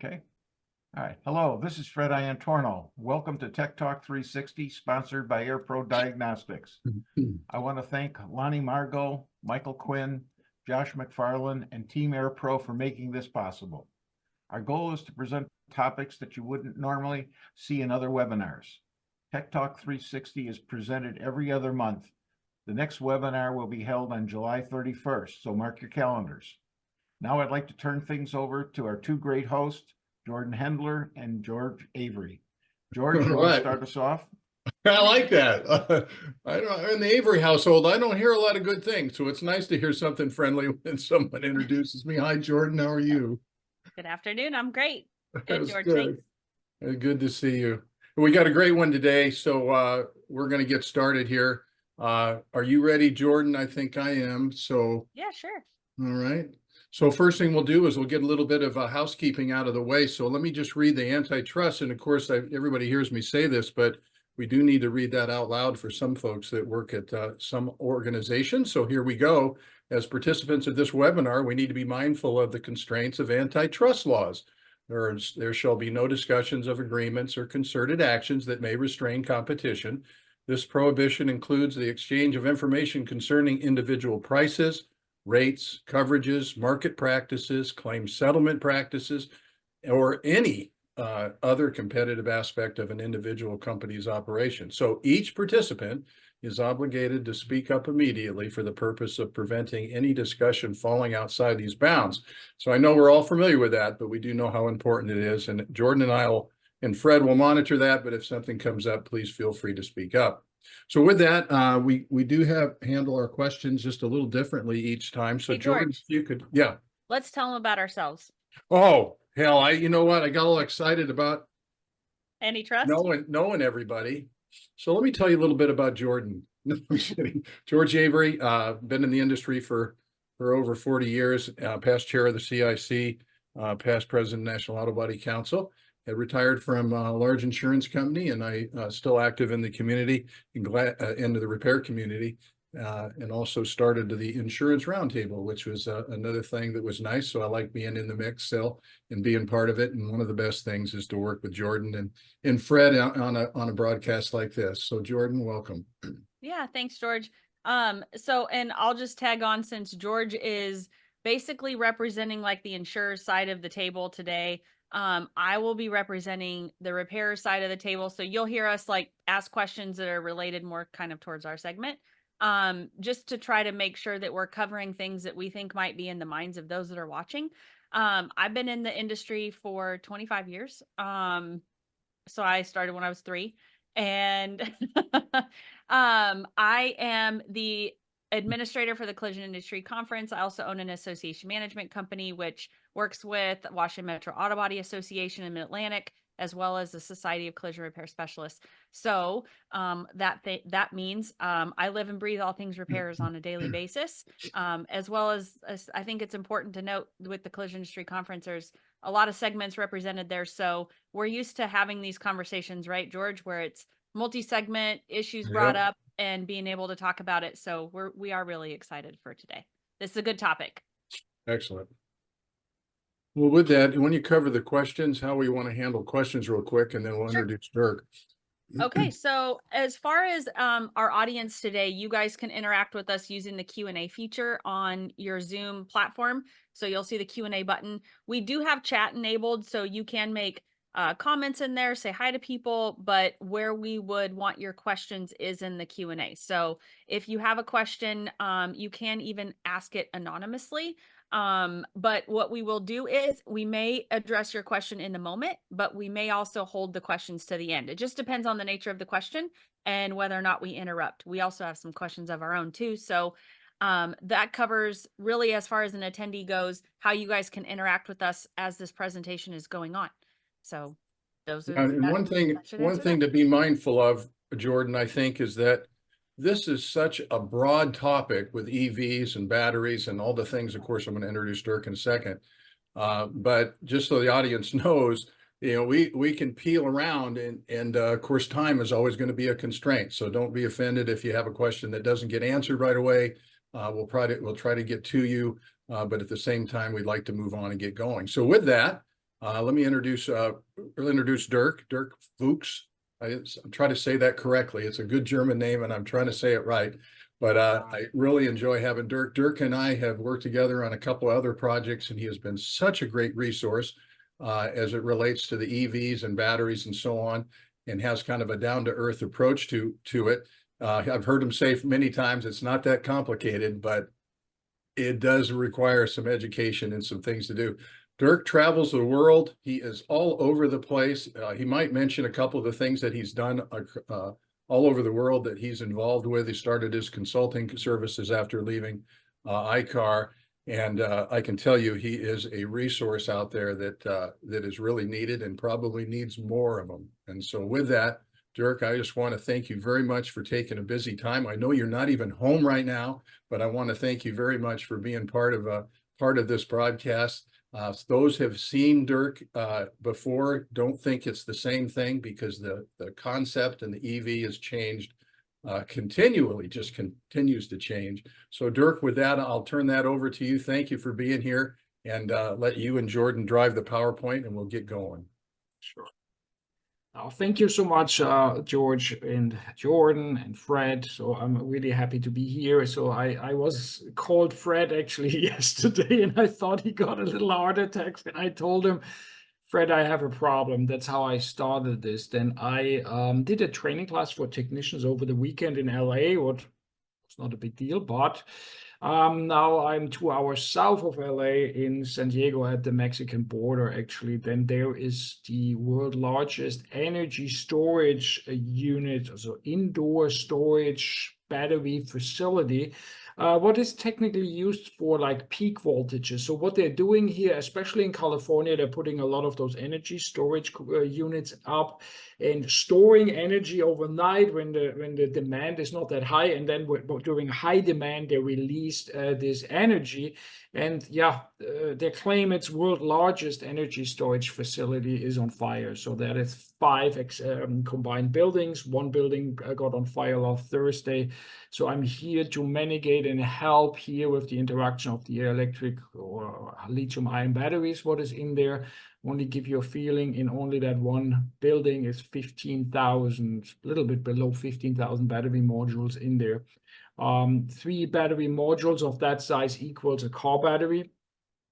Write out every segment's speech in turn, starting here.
Okay. All right. Hello, this is Fred Iantorno. Welcome to Tech Talk 360, sponsored by AirPro Diagnostics. I want to thank Lonnie Margot, Michael Quinn, Josh McFarland, and Team AirPro for making this possible. Our goal is to present topics that you wouldn't normally see in other webinars. Tech Talk 360 is presented every other month. The next webinar will be held on July 31st, so mark your calendars. Now I'd like to turn things over to our two great hosts, Jordan Hendler and George Avery. George, you want to start us off? I like that. In the Avery household, I don't hear a lot of good things, so it's nice to hear something friendly when someone introduces me. Hi, Jordan. How are you? Good afternoon. I'm great. Good, George. Good. Thanks. Good to see you. We got a great one today, so we're going to get started here. Are you ready, Jordan? I think I am. So yeah, sure. All right. So first thing we'll do is we'll get a little bit of housekeeping out of the way. So let me just read the antitrust. And of course, everybody hears me say this, but we do need to read that out loud for some folks that work at some organizations. So here we go. As participants of this webinar, we need to be mindful of the constraints of antitrust laws. There shall be no discussions of agreements or concerted actions that may restrain competition. This prohibition includes the exchange of information concerning individual prices, rates, coverages, market practices, claim settlement practices, or any other competitive aspect of an individual company's operation. So each participant is obligated to speak up immediately for the purpose of preventing any discussion falling outside these bounds. So I know we're all familiar with that, but we do know how important it is. And Jordan and Fred will monitor that, but if something comes up, please feel free to speak up. So with that, we do handle our questions just a little differently each time. So hey, Jordan, George, if you could, yeah. Let's tell them about ourselves. Oh, hell, you know what? I got all excited about antitrust, knowing everybody. So let me tell you a little bit about Jordan. No, I'm kidding. George Avery, been in the industry for over 40 years, past chair of the CIC, past president of National Auto Body Council. I retired from a large insurance company, and I still active in the community, into the repair community, and also started the insurance roundtable, which was another thing that was nice. So I like being in the mix still and being part of it. And one of the best things is to work with Jordan and Fred on a broadcast like this. So Jordan, welcome. Yeah, thanks, George. And I'll just tag on, since George is basically representing like the insurer side of the table today. I will be representing the repair side of the table. So you'll hear us like ask questions that are related more kind of towards our segment, just to try to make sure that we're covering things that we think might be in the minds of those that are watching. I've been in the industry for 25 years. So I started when I was 3, and I am the administrator for the Collision Industry Conference. I also own an association management company, which works with Washington Metro Auto Body Association in Mid-Atlantic, as well as the Society of Collision Repair Specialists. So that means I live and breathe all things repairs on a daily basis, as well as I think it's important to note with the Collision Industry Conference, there's a lot of segments represented there. So we're used to having these conversations, right, George, where it's multi-segment issues brought up and being able to talk about it. So we are really excited for today. This is a good topic. Excellent. Well, with that, when you cover the questions, how we want to handle questions real quick, and then we'll introduce Dirk. Okay, so as far as our audience today, you guys can interact with us using the Q&A feature on your Zoom platform. So you'll see the Q&A button. We do have chat enabled, so you can make comments in there, say hi to people, but where we would want your questions is in the Q&A. So if you have a question, you can even ask it anonymously. But what we will do is we may address your question in the moment, but we may also hold the questions to the end. It just depends on the nature of the question and whether or not we interrupt. We also have some questions of our own too. So that covers really, as far as an attendee goes, how you guys can interact with us as this presentation is going on. So those are one thing to be mindful of, Jordan, I think, is that this is such a broad topic with EVs and batteries and all the things. Of course, I'm going to introduce Dirk in a second. But just so the audience knows, we can peel around, and of course, time is always going to be a constraint. So don't be offended if you have a question that doesn't get answered right away. We'll try to get to you, but at the same time, we'd like to move on and get going. So with that, Let me introduce Dirk Fuchs. I'm trying to say that correctly. It's a good German name, and I'm trying to say it right. But I really enjoy having Dirk. Dirk and I have worked together on a couple of other projects, and he has been such a great resource as it relates to the EVs and batteries and so on, and has kind of a down-to-earth approach to it. I've heard him say many times it's not that complicated, but it does require some education and some things to do. Dirk travels the world. He is all over the place. He might mention a couple of the things that he's done all over the world that he's involved with. He started his consulting services after leaving iCar. And I can tell you he is a resource out there that is really needed and probably needs more of them. And so with that, Dirk, I just want to thank you very much for taking a busy time. I know you're not even home right now, but I want to thank you very much for being part of this broadcast. Those have seen Dirk before don't think it's the same thing, because the concept and the EV has changed continually, just continues to change. So Dirk, with that, I'll turn that over to you. Thank you for being here, and let you and Jordan drive the PowerPoint, and we'll get going. Sure. Thank you so much, George and Jordan and Fred. So I'm really happy to be here. So I was called Fred actually yesterday, and I thought he got a little heart attack. And I told him, Fred, I have a problem. That's how I started this. Then I did a training class for technicians over the weekend in LA, what was not a big deal, but now I'm 2 hours south of LA in San Diego at the Mexican border, actually. Then there is the world's largest energy storage unit, so indoor storage battery facility. What is technically used for like peak voltages. So what they're doing here, especially in California, they're putting a lot of those energy storage units up and storing energy overnight when the demand is not that high, and then during high demand they release this energy. And yeah, they claim its world's largest energy storage facility is on fire. So that is 5 combined buildings. One building got on fire last Thursday. So I'm here to mitigate and help here with the interaction of the electric or lithium-ion batteries, what is in there. Only give you a feeling, in only that one building is 15,000, a little bit below 15,000 battery modules in there. 3 battery modules of that size equals a car battery.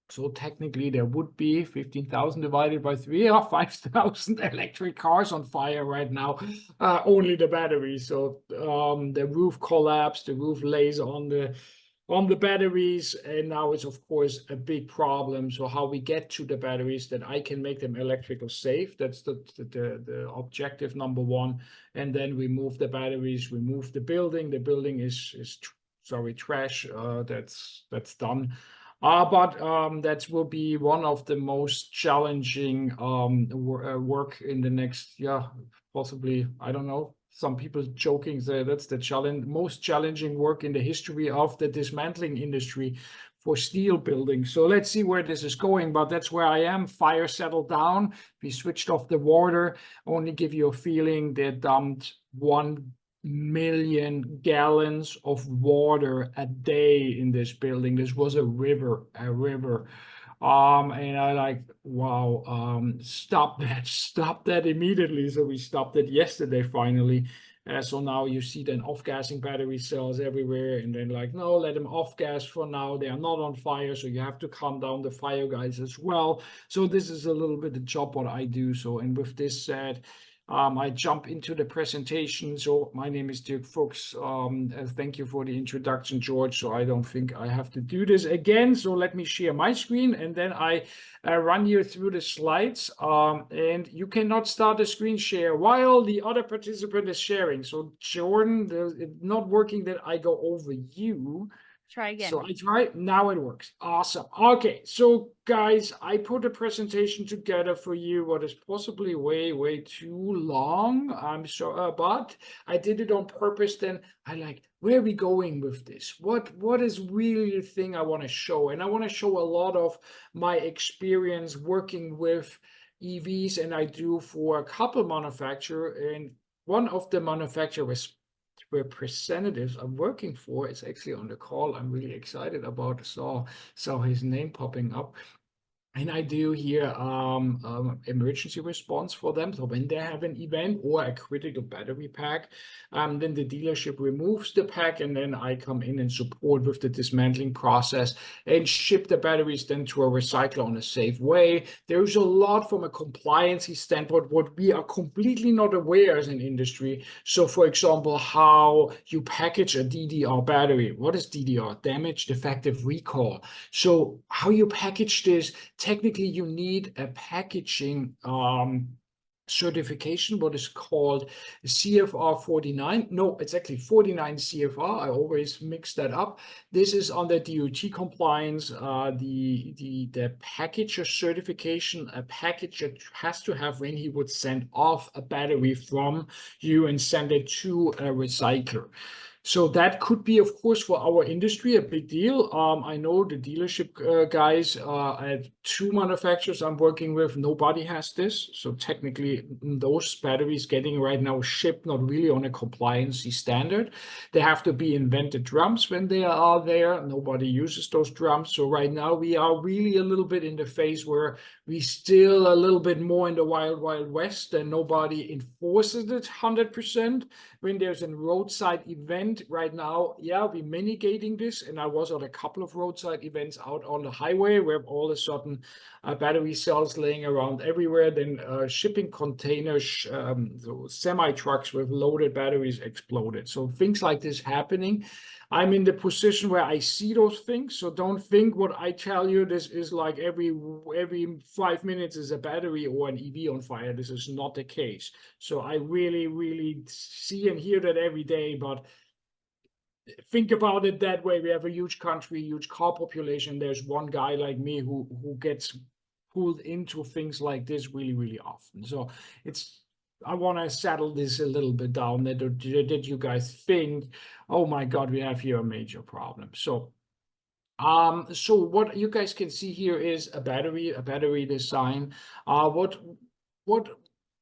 So technically there would be 15,000 divided by 3 or 5,000 electric cars on fire right now, only the battery. So the roof collapsed, the roof lays on the batteries, and now it's of course a big problem. So how we get to the batteries, that I can make them electrical safe, that's the objective number 1. And then we move the batteries, we move the building is trash, that's done. But that will be one of the most challenging work in the next, possibly, I don't know. Some people joking say that's the most challenging work in the history of the dismantling industry for steel building. So let's see where this is going, but that's where I am. Fire settled down. We switched off the water. Only give you a feeling, they dumped 1 million gallons of water a day in this building. This was a river. And I like, wow, stop that immediately. So we stopped it yesterday finally. So now you see then off-gassing battery cells everywhere, and then like, no, let them off-gas for now. They are not on fire, so you have to calm down the fire guys as well. So this is a little bit the job what I do. So, and with this said, I jump into the presentation. So my name is Dirk Fuchs. Thank you for the introduction, George. So I don't think I have to do this again. So let me share my screen, and then I run you through the slides. And you cannot start a screen share while the other participant is sharing. So Jordan, it's not working that I go over you. Try again. So I tried, now it works. Awesome. Okay, so guys, I put a presentation together for you, what is possibly way too long. I'm sure, but I did it on purpose. Then I like, where are we going with this? What is really the thing I want to show? And I want to show a lot of my experience working with EVs, and I do for a couple manufacturers, and one of the manufacturers representatives I'm working for is actually on the call. I'm really excited about. Saw his name popping up. And I do here emergency response for them. So when they have an event or a critical battery pack, then the dealership removes the pack, and then I come in and support with the dismantling process and ship the batteries then to a recycler in a safe way. There's a lot from a compliance standpoint what we are completely not aware as an industry. So for example, how you package a DDR battery. What is DDR? Damaged, defective, recall. So how you package this, technically you need a packaging certification, what is called CFR 49. No, it's actually 49 CFR. I always mix that up. This is under DOT compliance. The packager certification, a packager has to have when he would send off a battery from you and send it to a recycler. So that could be, of course, for our industry, a big deal. I know the dealership guys at 2 manufacturers I'm working with, nobody has this. So technically, those batteries getting right now shipped not really on a compliancy standard. They have to be invented drums when they are there. Nobody uses those drums. So right now, we are really a little bit in the phase where we still a little bit more in the wild, wild west, and nobody enforces it 100%. When there's a roadside event right now, yeah, we're mitigating this. And I was at a couple of roadside events out on the highway where all of a sudden battery cells laying around everywhere. Then shipping containers, so semi-trucks with loaded batteries exploded. So things like this happening. I'm in the position where I see those things. So don't think what I tell you, this is like every 5 minutes is a battery or an EV on fire. This is not the case. So I really, really see and hear that every day, but think about it that way. We have a huge country, huge car population. There's one guy like me who gets pulled into things like this really, really often. So I want to settle this a little bit down that you guys think, oh my God, we have here a major problem. So what you guys can see here is a battery design. What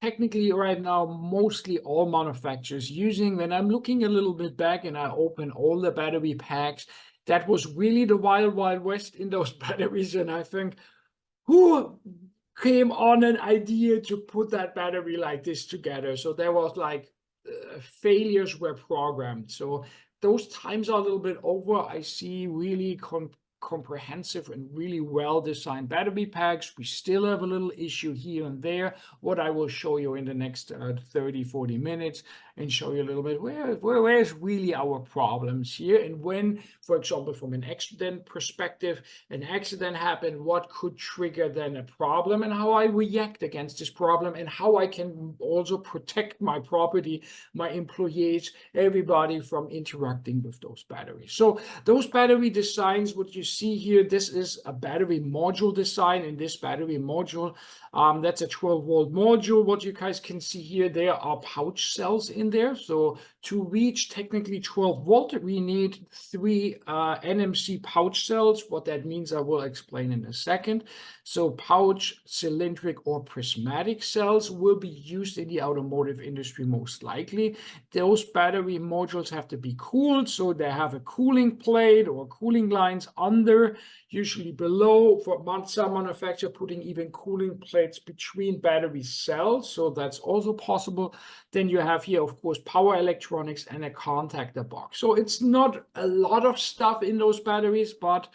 technically right now, mostly all manufacturers using, when I'm looking a little bit back and I open all the battery packs, that was really the wild, wild west in those batteries. And I think, who came on an idea to put that battery like this together? So there was like failures were programmed. So those times are a little bit over. I see really comprehensive and really well-designed battery packs. We still have a little issue here and there. What I will show you in the next 30-40 minutes and show you a little bit where's really our problems here, and when, for example, from an accident perspective, an accident happened, what could trigger then a problem, and how I react against this problem, and how I can also protect my property, my employees, everybody from interacting with those batteries. So those battery designs, what you see here, this is a battery module design. In this battery module, that's a 12-volt module. What you guys can see here, there are pouch cells in there. So to reach technically 12 volt, we need 3 NMC pouch cells. What that means, I will explain in a second. So pouch, cylindric, or prismatic cells will be used in the automotive industry most likely. Those battery modules have to be cooled, so they have a cooling plate or cooling lines under, usually below. For some manufacturer putting even cooling plates between battery cells, so that's also possible. Then you have here, of course, power electronics and a contactor box. So it's not a lot of stuff in those batteries, but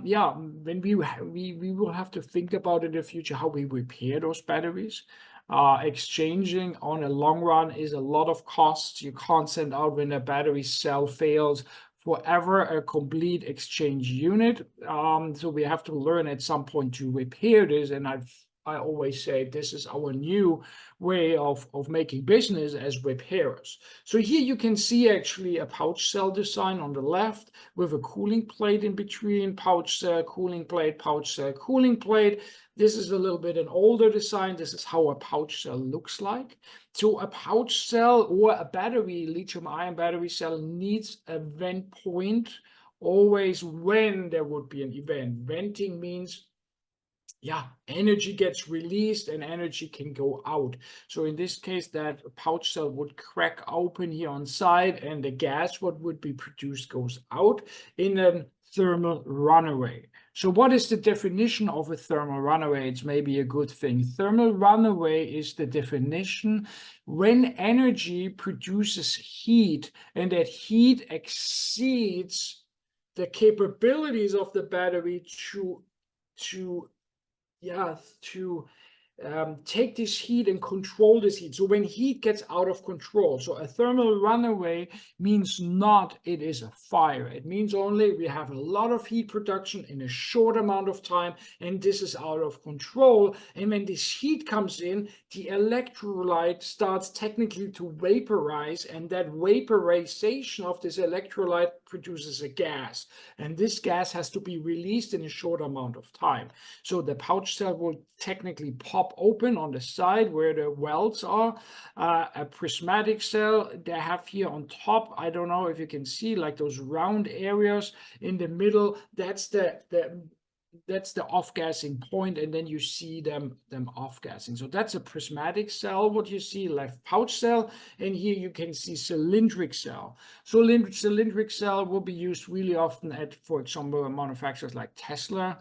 yeah, when we will have to think about in the future how we repair those batteries. Exchanging on a long run is a lot of costs. You can't send out when a battery cell fails forever a complete exchange unit. So we have to learn at some point to repair this. And I always say this is our new way of making business as repairers. So here you can see actually a pouch cell design on the left with a cooling plate in between, pouch cell, cooling plate, pouch cell, cooling plate. This is a little bit an older design. This is how a pouch cell looks like. So a pouch cell or a battery, lithium-ion battery cell, needs a vent point always when there would be an event. Venting means, yeah, energy gets released and energy can go out. So in this case, that pouch cell would crack open here on side, and the gas what would be produced goes out in a thermal runaway. So what is the definition of a thermal runaway? It's maybe a good thing. Thermal runaway is the definition when energy produces heat and that heat exceeds the capabilities of the battery to take this heat and control this heat. So when heat gets out of control, so a thermal runaway means not it is a fire. It means only we have a lot of heat production in a short amount of time, and this is out of control. And when this heat comes in, the electrolyte starts technically to vaporize, and that vaporization of this electrolyte produces a gas. And this gas has to be released in a short amount of time. So the pouch cell will technically pop open on the side where the welds are. A prismatic cell they have here on top, I don't know if you can see like those round areas in the middle, that's the off-gassing point, and then you see them off-gassing. So that's a prismatic cell, what you see, left pouch cell, and here you can see cylindric cell. So cylindric cell will be used really often at, for example, manufacturers like Tesla.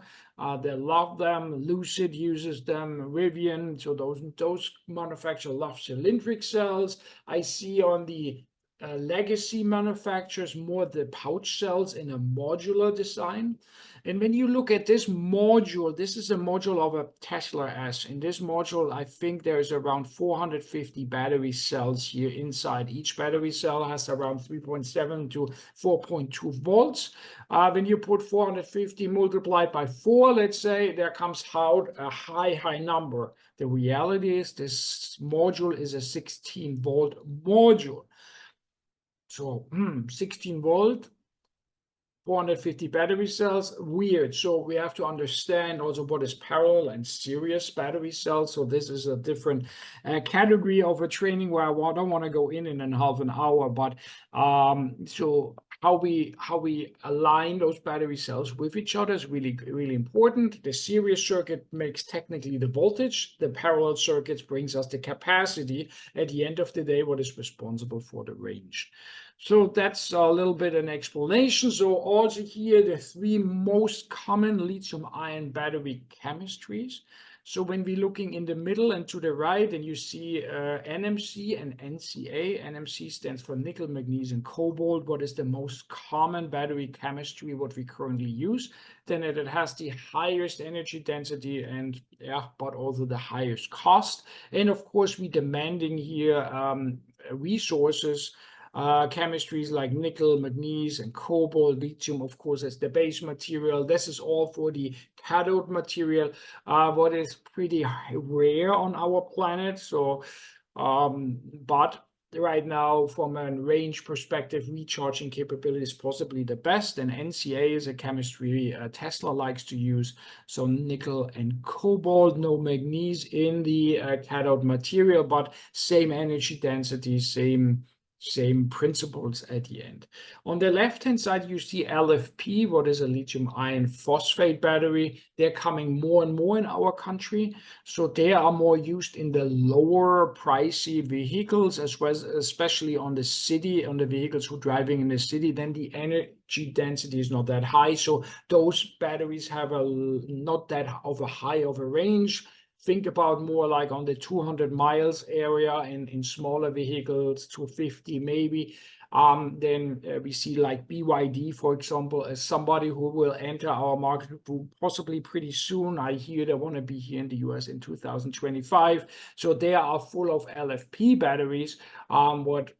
They love them. Lucid uses them. Rivian. So those manufacturers love cylindric cells. I see on the legacy manufacturers more the pouch cells in a modular design. And when you look at this module, this is a module of a Tesla S. In this module, I think there's around 450 battery cells here inside. Each battery cell has around 3.7 to 4.2 volts. When you put 450 multiplied by 4, let's say, there comes out a high number. The reality is this module is a 16-volt module. So 16 volt, 450 battery cells, weird. So we have to understand also what is parallel and series battery cells. So this is a different category of a training where I don't want to go in half an hour. But so how we align those battery cells with each other is really important. The series circuit makes technically the voltage. The parallel circuits brings us the capacity. At the end of the day, what is responsible for the range. So that's a little bit an explanation. So also here, the three most common lithium-ion battery chemistries. So when we're looking in the middle and to the right, and you see NMC and NCA. NMC stands for nickel, magnesium, cobalt. What is the most common battery chemistry, what we currently use? Then it has the highest energy density and but also the highest cost. And of course, we're demanding here resources. Chemistries like nickel, magnesium, and cobalt, lithium, of course, as the base material. This is all for the cathode material, what is pretty rare on our planet. So, but right now, from a range perspective, recharging capability is possibly the best. And NCA is a chemistry Tesla likes to use. So nickel and cobalt, no magnesium in the cathode material, but same energy density, same principles at the end. On the left-hand side, you see LFP, what is a lithium iron phosphate battery. They're coming more and more in our country. So they are more used in the lower pricey vehicles, as well as especially on the vehicles who are driving in the city. Then the energy density is not that high. So those batteries have not that of a high of a range. Think about more like on the 200 miles area in smaller vehicles, 250 maybe. Then we see like BYD, for example, as somebody who will enter our market possibly pretty soon. I hear they want to be here in the US in 2025. So they are full of LFP batteries, what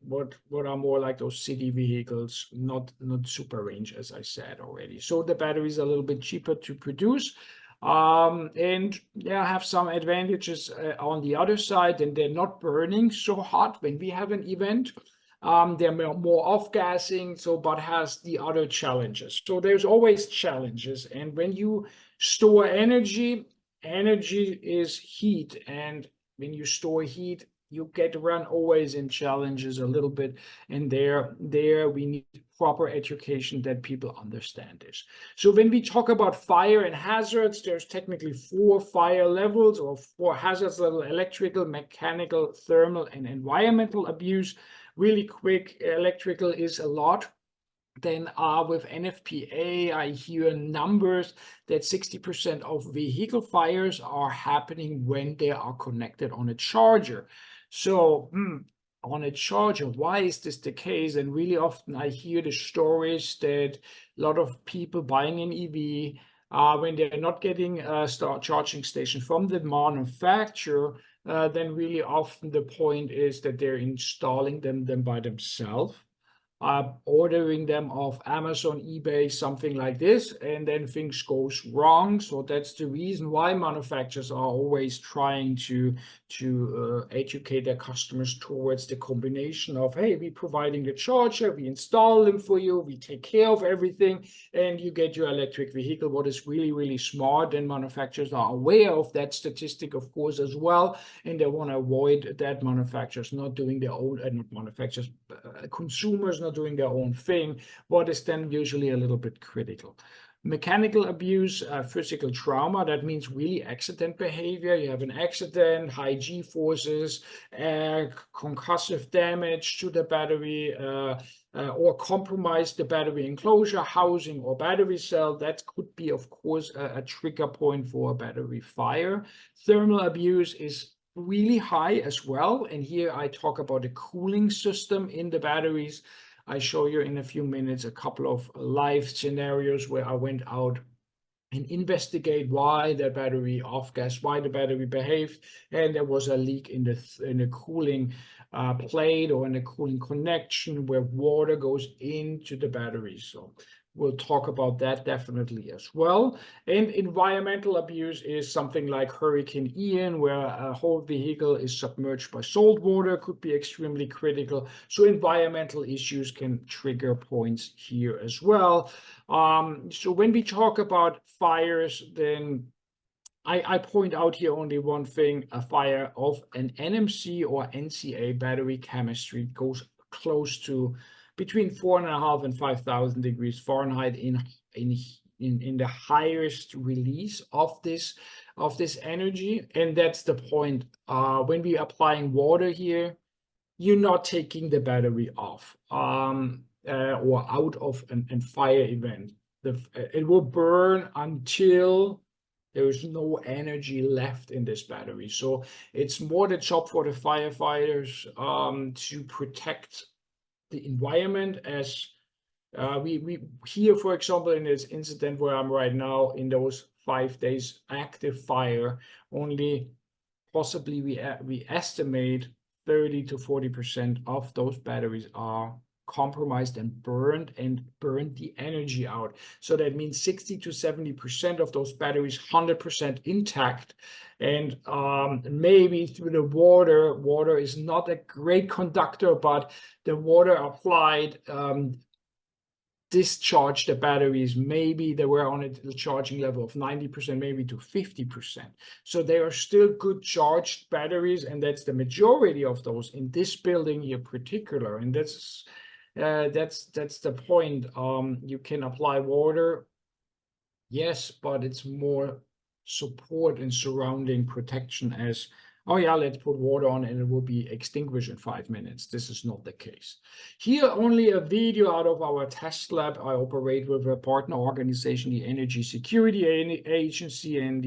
are more like those city vehicles, not super range, as I said already. So the battery is a little bit cheaper to produce. And they have some advantages on the other side, and they're not burning so hot when we have an event. They're more off-gassing, but has the other challenges. So there's always challenges. And when you store energy is heat. And when you store heat, you get run always in challenges a little bit. And there we need proper education that people understand this. So when we talk about fire and hazards, there's technically 4 fire levels or 4 hazards level: electrical, mechanical, thermal, and environmental abuse. Really quick, electrical is a lot. Then with NFPA, I hear numbers that 60% of vehicle fires are happening when they are connected on a charger. So on a charger, why is this the case? And really often I hear the stories that a lot of people buying an EV, when they're not getting a charging station from the manufacturer, then really often the point is that they're installing them by themselves, ordering them off Amazon, eBay, something like this, and then things goes wrong. So that's the reason why manufacturers are always trying to educate their customers towards the combination of, hey, we're providing the charger, we install them for you, we take care of everything, and you get your electric vehicle. What is really, really smart, and manufacturers are aware of that statistic, of course, as well, and they want to avoid that manufacturers not doing their own, not manufacturers, consumers not doing their own thing, what is then usually a little bit critical. Mechanical abuse, physical trauma, that means really accident behavior. You have an accident, high G forces, concussive damage to the battery, or compromise the battery enclosure, housing, or battery cell. That could be, of course, a trigger point for a battery fire. Thermal abuse is really high as well. And here I talk about the cooling system in the batteries. I show you in a few minutes a couple of live scenarios where I went out and investigate why the battery off gas, why the battery behaved, and there was a leak in the cooling plate or in the cooling connection where water goes into the battery. So we'll talk about that definitely as well. And environmental abuse is something like Hurricane Ian, where a whole vehicle is submerged by salt water, could be extremely critical. So environmental issues can trigger points here as well. So when we talk about fires, then I point out here only one thing: a fire of an NMC or NCA battery chemistry goes close to between 4.5 and 5,000 degrees Fahrenheit in the highest release of this energy. And that's the point. When we are applying water here, you're not taking the battery off or out of a fire event. It will burn until there is no energy left in this battery. So it's more the job for the firefighters to protect the environment, as we here, for example, in this incident where I'm right now, in those 5 days active fire, only possibly we estimate 30 to 40% of those batteries are compromised and burned the energy out. So that means 60 to 70% of those batteries 100% intact. And maybe through the water is not a great conductor, but the water applied discharge the batteries. Maybe they were on a charging level of 90%, maybe to 50%. So they are still good charged batteries, and that's the majority of those in this building here particular. And that's the point. You can apply water, yes, but it's more support and surrounding protection as, oh yeah, let's put water on and it will be extinguished in 5 minutes. This is not the case. Here, only a video out of our test lab. I operate with a partner organization, the Energy Security Agency, and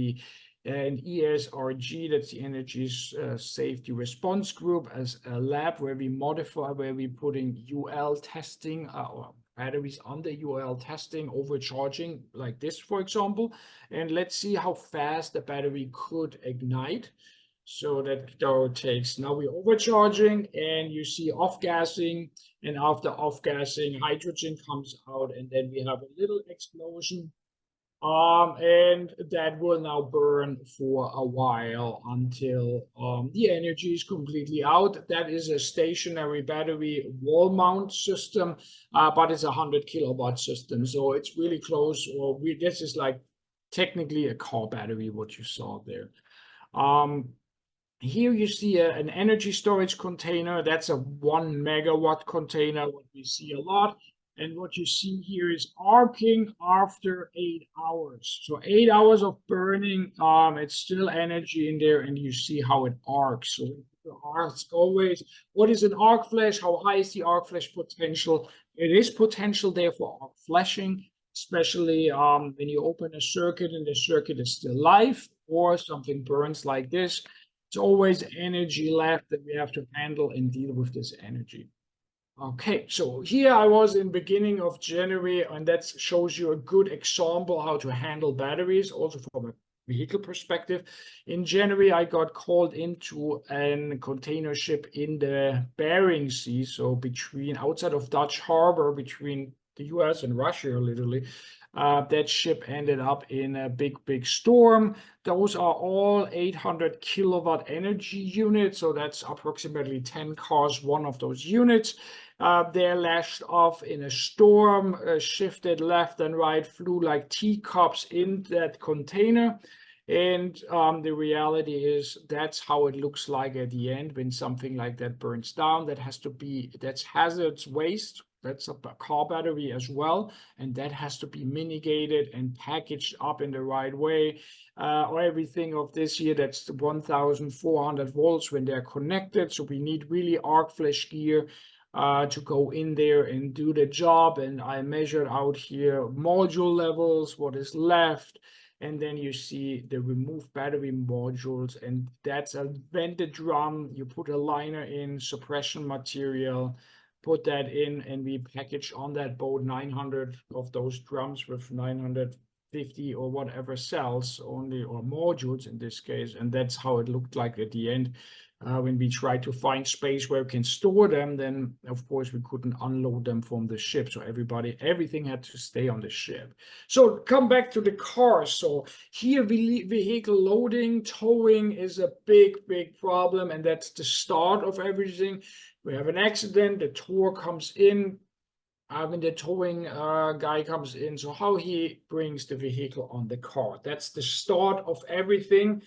ESRG, that's the Energy Safety Response Group, as a lab where we modify, where we putting UL testing, or batteries under UL testing, overcharging like this, for example. And let's see how fast the battery could ignite. So that takes, now we're overcharging and you see off-gassing, and after off-gassing, hydrogen comes out, and then we have a little explosion. And that will now burn for a while until the energy is completely out. That is a stationary battery wall mount system, but it's a 100 kilowatt system. So it's really close, or this is like technically a car battery, what you saw there. Here you see an energy storage container. That's a 1 megawatt container, what we see a lot. And what you see here is arcing after 8 hours. So 8 hours of burning, it's still energy in there, and you see how it arcs. So ask always, what is an arc flash? How high is the arc flash potential? It is potential there for arc flashing, especially when you open a circuit and the circuit is still live or something burns like this. It's always energy left that we have to handle and deal with this energy. Okay, so here I was in beginning of January, and that shows you a good example how to handle batteries, also from a vehicle perspective. In January, I got called into a container ship in the Bering Sea, so between outside of Dutch Harbor, between the US and Russia, literally. That ship ended up in a big storm. Those are all 800 kilowatt energy units, so that's approximately 10 cars, one of those units. They're lashed off in a storm, shifted left and right, flew like teacups in that container. And the reality is that's how it looks like at the end when something like that burns down. That's hazardous waste. That's a car battery as well, and that has to be mitigated and packaged up in the right way. Or everything of this here, that's 1,400 volts when they're connected. So we need really arc flash gear to go in there and do the job. And I measured out here module levels, what is left. And then you see the removed battery modules, and that's a vented drum. You put a liner in, suppression material, put that in, and we package on that boat 900 of those drums with 950 or whatever cells only, or modules in this case. And that's how it looked like at the end. When we tried to find space where we can store them, then of course we couldn't unload them from the ship. So everything had to stay on the ship. So come back to the cars. So here vehicle loading, towing is a big problem, and that's the start of everything. We have an accident, the tower comes in, when the towing guy comes in, so how he brings the vehicle on the car. That's the start of everything.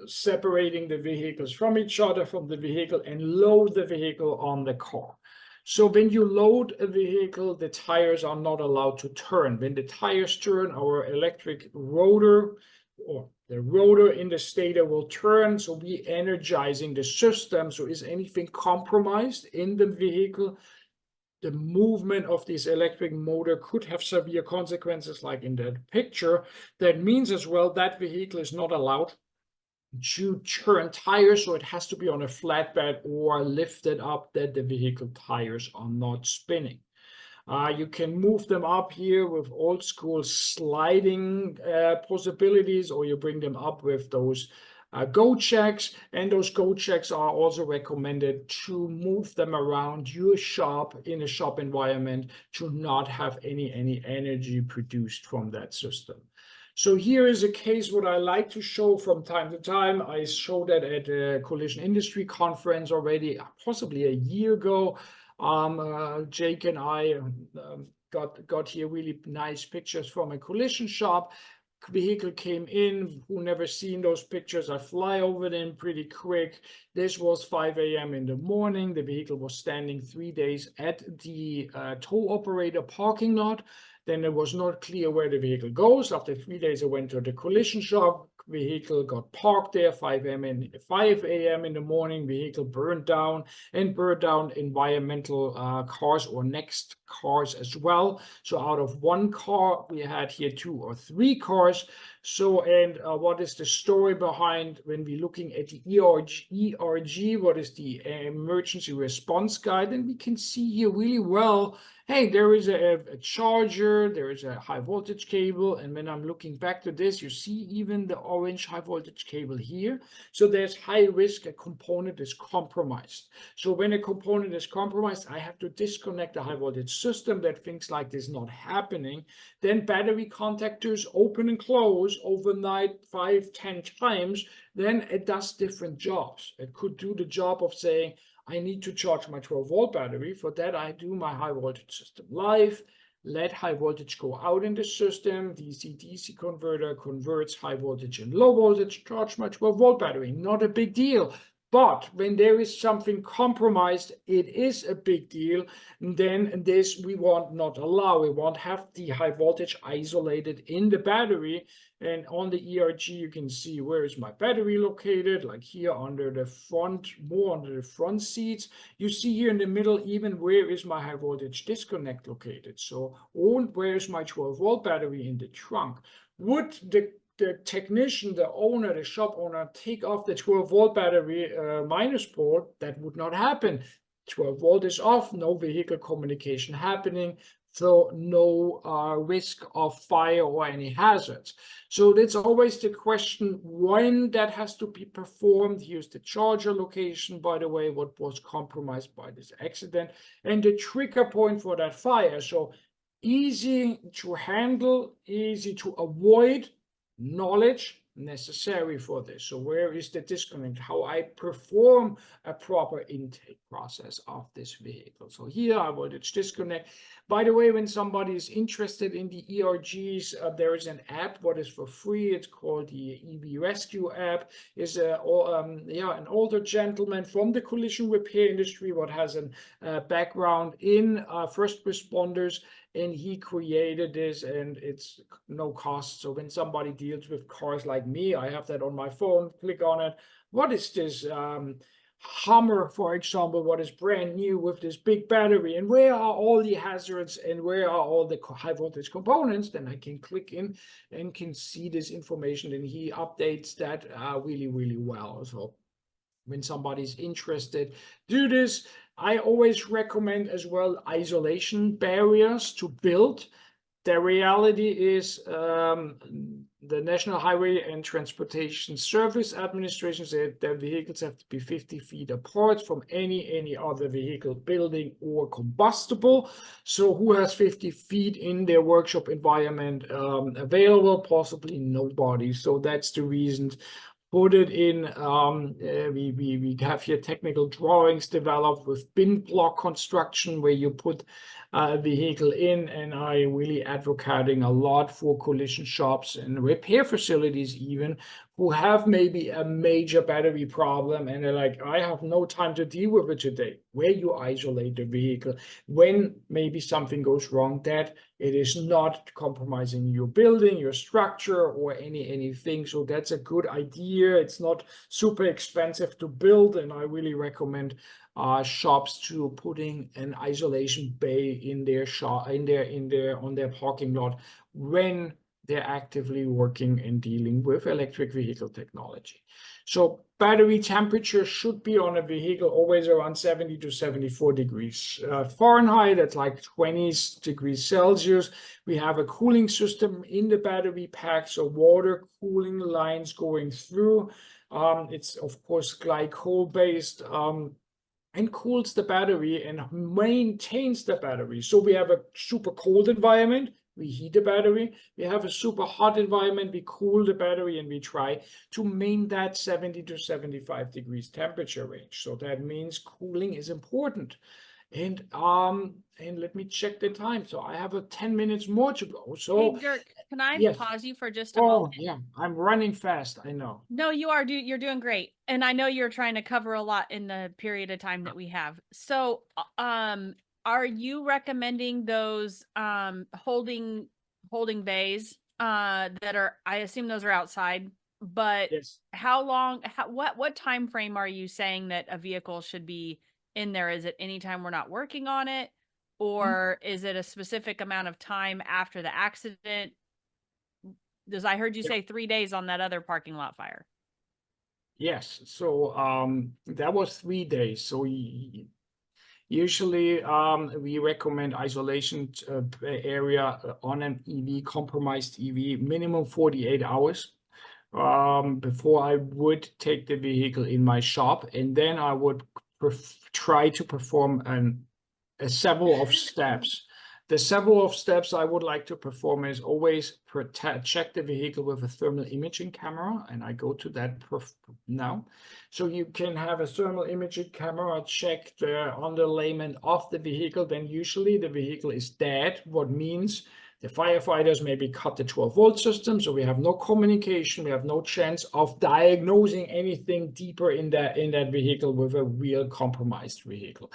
Separating the vehicles from each other, from the vehicle, and load the vehicle on the car. So when you load a vehicle, the tires are not allowed to turn. When the tires turn, our electric rotor, or the rotor in the stator, will turn. So we energizing the system. So is anything compromised in the vehicle, the movement of this electric motor could have severe consequences, like in that picture. That means as well that vehicle is not allowed to turn tires, so it has to be on a flatbed or lifted up that the vehicle tires are not spinning. You can move them up here with old school sliding possibilities, or you bring them up with those go checks, and those go checks are also recommended to move them around your shop in a shop environment to not have any energy produced from that system. So here is a case what I like to show from time to time. I showed that at a collision industry conference already, possibly a year ago. Jake and I got here really nice pictures from a collision shop. Vehicle came in. Who never seen those pictures? I fly over them pretty quick. This was 5 a.m. in the morning. The vehicle was standing 3 days at the tow operator parking lot. Then it was not clear where the vehicle goes. After 3 days, I went to the collision shop. Vehicle got parked there 5 a.m. in the morning. Vehicle burned down environmental cars or next cars as well. So out of one car, we had here 2 or 3 cars. So, and what is the story behind when we're looking at the ERG, what is the emergency response guide? And we can see here really well, hey, there is a charger, there is a high voltage cable. And when I'm looking back to this, you see even the orange high voltage cable here. So there's high risk a component is compromised. So when a component is compromised, I have to disconnect the high voltage system that things like this not happening. Then battery contactors open and close overnight 5-10 times. Then it does different jobs. It could do the job of saying, I need to charge my 12-volt battery. For that, I do my high voltage system live, let high voltage go out in the system. DC-DC converter converts high voltage and low voltage, charge my 12-volt battery. Not a big deal. But when there is something compromised, it is a big deal. And then this we want not allow. We want have the high voltage isolated in the battery. And on the ERG, you can see where is my battery located, like here under the front, more under the front seats. You see here in the middle, even where is my high voltage disconnect located. So, and where is my 12-volt battery in the trunk? Would the technician, the owner, the shop owner, take off the 12-volt battery minus port? That would not happen. 12-volt is off, no vehicle communication happening, so no risk of fire or any hazards. So that's always the question when that has to be performed. Here's the charger location, by the way, what was compromised by this accident, and the trigger point for that fire. So easy to handle, easy to avoid, knowledge necessary for this. So where is the disconnect? How I perform a proper intake process of this vehicle. So here I voltage disconnect. By the way, when somebody is interested in the ERGs, there is an app what is for free. It's called the EV Rescue app. Is an older gentleman from the collision repair industry what has a background in first responders, and he created this, and it's no cost. So when somebody deals with cars like me, I have that on my phone, click on it. What is this Hummer, for example, what is brand new with this big battery, and where are all the hazards and where are all the high voltage components? Then I can click in and can see this information, and he updates that really, really well. So when somebody's interested, do this. I always recommend as well isolation barriers to build. The reality is the National Highway and Transportation Service Administration said that vehicles have to be 50 feet apart from any other vehicle, building, or combustible. So who has 50 feet in their workshop environment available? Possibly nobody. So that's the reason. Put it in, we have here technical drawings developed with bin block construction where you put a vehicle in, and I really advocating a lot for collision shops and repair facilities even who have maybe a major battery problem and they're like, I have no time to deal with it today. Where you isolate the vehicle when maybe something goes wrong, that it is not compromising your building, your structure, or anything. So that's a good idea. It's not super expensive to build, and I really recommend shops to putting an isolation bay in their shop, on their parking lot when they're actively working and dealing with electric vehicle technology. So battery temperature should be on a vehicle always around 70 to 74 degrees Fahrenheit. That's like 20 degrees Celsius. We have a cooling system in the battery pack, so water cooling lines going through. It's of course glycol based. And cools the battery and maintains the battery. So we have a super cold environment, we heat the battery. We have a super hot environment, we cool the battery, and we try to maintain that 70 to 75 degrees temperature range. So that means cooling is important. And let me check the time. So I have 10 minutes more to go. So Hey, Dirk, can I yes. pause you for just a moment? Yeah, I'm running fast, I know. No, you're doing great. And I know you're trying to cover a lot in the period of time that we have. So, are you recommending those holding bays that are, I assume those are outside, but Yes. how long, what time frame are you saying that a vehicle should be in there? Is it anytime we're not working on it, or is it a specific amount of time after the accident? Because I heard you say 3 days on that other parking lot fire. Yes, so that was 3 days. So usually we recommend isolation area on an EV, compromised EV, minimum 48 hours before I would take the vehicle in my shop, and then I would try to perform several of steps. The several of steps I would like to perform is always check the vehicle with a thermal imaging camera, and I go to that now. So you can have a thermal imaging camera check the underlayment of the vehicle. Then usually the vehicle is dead, what means The firefighters maybe cut the 12-volt system, so we have no communication, we have no chance of diagnosing anything deeper in that vehicle with a real compromised vehicle.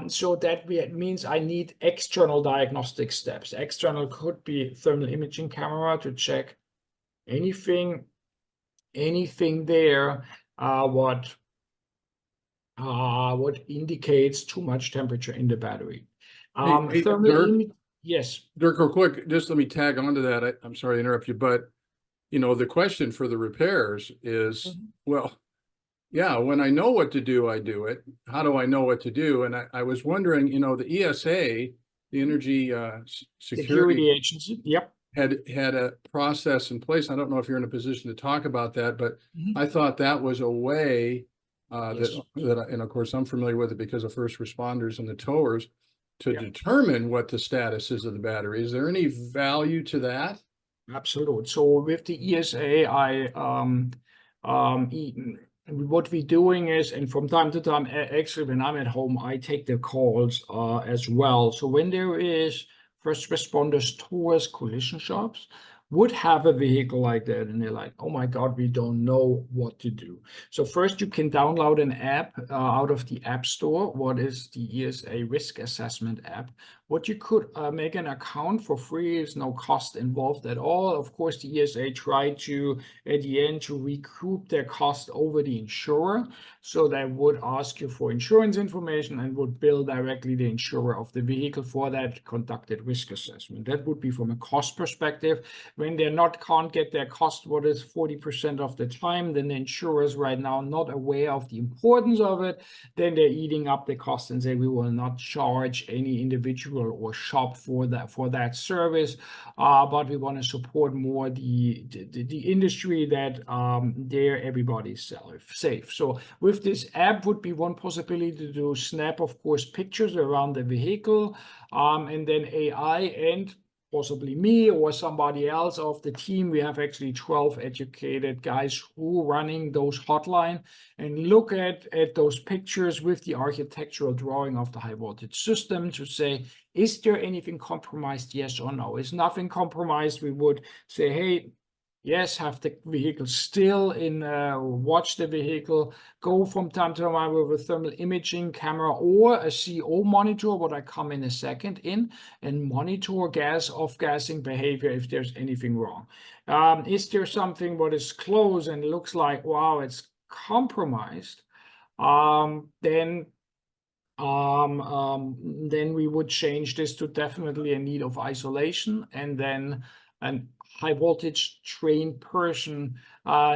So that means I need external diagnostic steps. External could be thermal imaging camera to check anything there what indicates too much temperature in the battery. Hey, Thermal Dirk? Yes. Dirk, real quick, just let me tag onto that. I'm sorry to interrupt you, but you know, the question for the repairs is, well, yeah, when I know what to do, I do it. How do I know what to do? And I was wondering, you know, the ESA, the Energy Security Agency, yep. had a process in place. I don't know if you're in a position to talk about that, but I thought that was a way Yes. and of course I'm familiar with it because of first responders and the towers to Yeah. determine what the status is of the battery. Is there any value to that? Absolutely. So with the ESA, what we're doing is, and from time to time, actually when I'm at home, I take the calls as well. So when there is first responders towards collision shops, would have a vehicle like that, and they're like, oh my God, we don't know what to do. So first you can download an app out of the App Store. What is the ESA risk assessment app? What you could make an account for free, is no cost involved at all. Of course, the ESA tried to, at the end, to recoup their cost over the insurer. So they would ask you for insurance information and would bill directly the insurer of the vehicle for that conducted risk assessment. That would be from a cost perspective. When they can't get their cost, what is 40% of the time, then the insurers right now not aware of the importance of it, then they're eating up the cost and say, we will not charge any individual or shop for that service, but we want to support more the industry that there everybody's safe. So with this app would be one possibility to snap, of course, pictures around the vehicle, and then AI and possibly me or somebody else of the team. We have actually 12 educated guys who are running those hotline and look at those pictures with the architectural drawing of the high voltage system to say, is there anything compromised? Yes or no? Is nothing compromised? We would say, hey, yes, have the vehicle still in, watch the vehicle, go from time to time with a thermal imaging camera or a CO monitor, what I come in a second in, and monitor off-gassing behavior if there's anything wrong. Is there something what is close and looks like, wow, it's compromised? Then we would change this to definitely a need of isolation, and then an high voltage trained person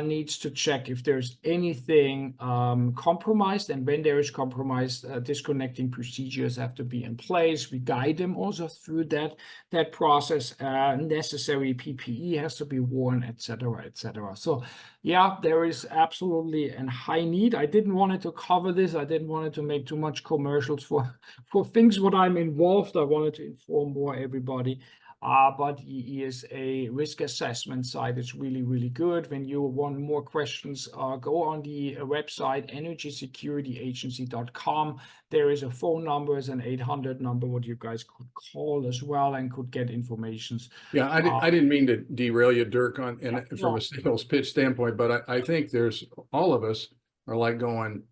needs to check if there's anything compromised, and when there is compromised, disconnecting procedures have to be in place. We guide them also through that process. Necessary PPE has to be worn, etc., etc. So yeah, there is absolutely a high need. I didn't want it to cover this. I didn't want it to make too much commercials for things what I'm involved. I wanted to inform more everybody. But the ESA risk assessment side is really, really good. When you want more questions, go on the website, energysecurityagency.com. There is a phone number, is an 800 number, what you guys could call as well and could get information. Yeah, I didn't mean to derail you, Dirk, from No. a sales pitch standpoint, but I think there's, all of us are like going,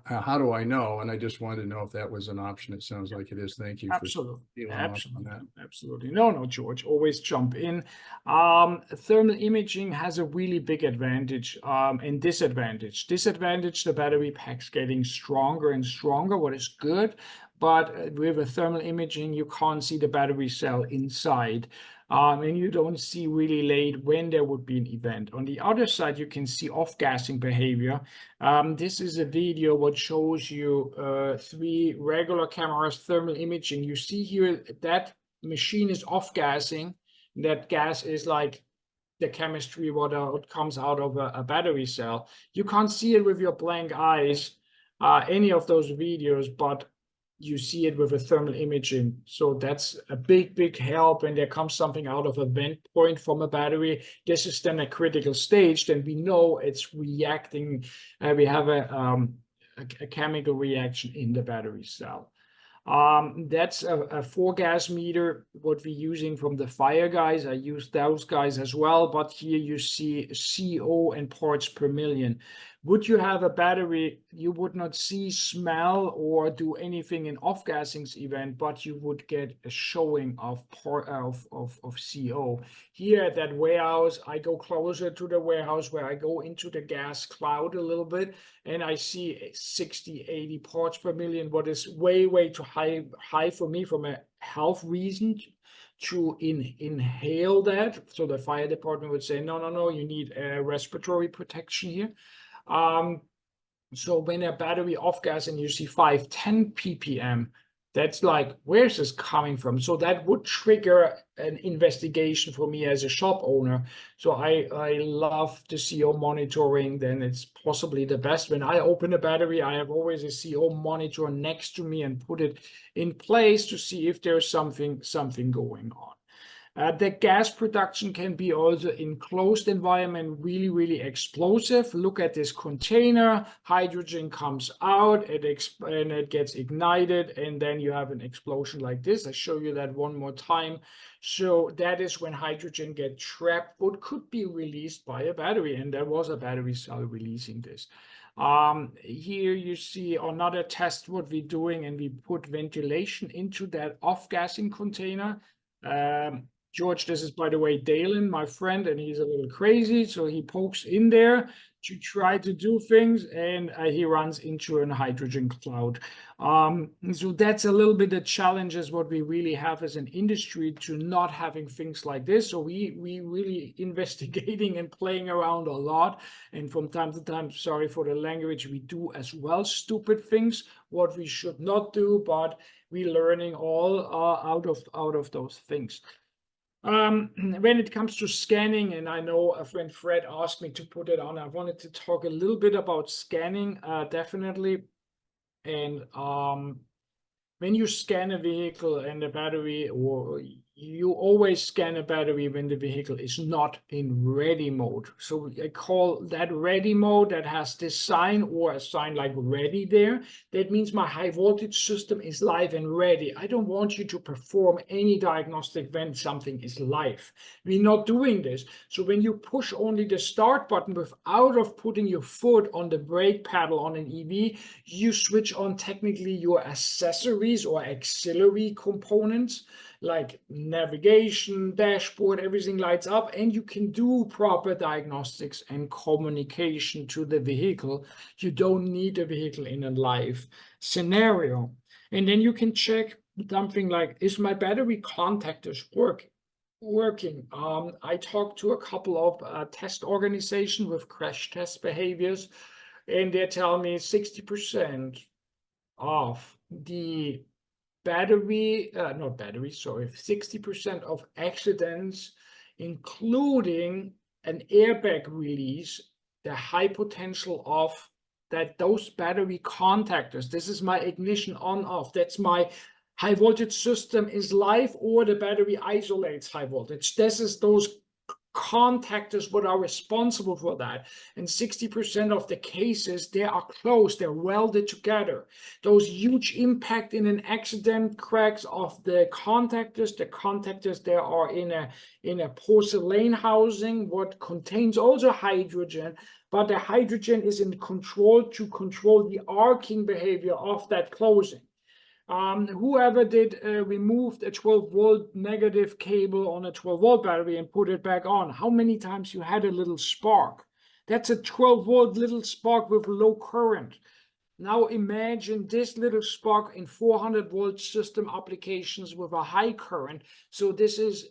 how do I know? And I just wanted to know if that was an option. It sounds like it is. Thank you. Absolutely. For Absolutely. on that. Absolutely. No, George, always jump in. Thermal imaging has a really big advantage and disadvantage. Disadvantage, the battery pack's getting stronger and stronger, what is good. But with a thermal imaging, you can't see the battery cell inside. And you don't see really late when there would be an event. On the other side, you can see off-gassing behavior. This is a video what shows you 3 regular cameras, thermal imaging. You see here that machine is off-gassing. That gas is like the chemistry what comes out of a battery cell. You can't see it with your blank eyes, any of those videos, but you see it with a thermal imaging. So that's a big help. And there comes something out of a vent point from a battery. This is then a critical stage. Then we know it's reacting. We have a chemical reaction in the battery cell. That's a 4-gas meter, what we're using from the fire guys. I use those guys as well, but here you see CO and parts per million. Would you have a battery, you would not see, smell, or do anything in off-gassing event, but you would get a showing of CO. Here at that warehouse, I go closer to the warehouse where I go into the gas cloud a little bit, and I see 60, 80 parts per million, what is way too high for me from a health reason to inhale that. So the fire department would say, no, you need respiratory protection here. So when a battery off gas and you see 5-10 ppm, that's like, where's this coming from? So that would trigger an investigation for me as a shop owner. So I love the CO monitoring. Then it's possibly the best. When I open a battery, I have always a CO monitor next to me and put it in place to see if there's something going on. The gas production can be also in closed environment, really explosive. Look at this container, hydrogen comes out, and it gets ignited, and then you have an explosion like this. I show you that one more time. So that is when hydrogen gets trapped, what could be released by a battery, and there was a battery cell releasing this. Here you see another test what we're doing, and we put ventilation into that off-gassing container. George, this is, by the way, Dalen, my friend, and he's a little crazy. So he pokes in there to try to do things, and he runs into a hydrogen cloud. So that's a little bit the challenges what we really have as an industry to not having things like this. So we really investigating and playing around a lot. And from time to time, sorry for the language, we do as well stupid things, what we should not do, but we're learning all out of those things. When it comes to scanning, and I know a friend Fred asked me to put it on, I wanted to talk a little bit about scanning, definitely. And when you scan a vehicle and the battery, or you always scan a battery when the vehicle is not in ready mode. So I call that ready mode, that has this sign or a sign like ready there. That means my high voltage system is live and ready. I don't want you to perform any diagnostic when something is live. We're not doing this. So when you push only the start button without of putting your foot on the brake pedal on an EV, you switch on technically your accessories or auxiliary components like navigation, dashboard, everything lights up, and you can do proper diagnostics and communication to the vehicle. You don't need a vehicle in a live scenario. And then you can check something like, is my battery contactors working? I talked to a couple of test organizations with crash test behaviors, and they tell me 60% of the 60% of accidents, including an airbag release, the high potential of that those battery contactors, this is my ignition on off, that's my high voltage system is live, or the battery isolates high voltage. This is those contactors what are responsible for that, and 60% of the cases they are closed, they're welded together. Those huge impact in an accident cracks of the contactors they are in a porcelain housing what contains also hydrogen, but the hydrogen is in control to control the arcing behavior of that closing. Whoever did removed a 12-volt negative cable on a 12-volt battery and put it back on, how many times you had a little spark? That's a 12-volt little spark with low current. Now imagine this little spark in 400-volt system applications with a high current. So this is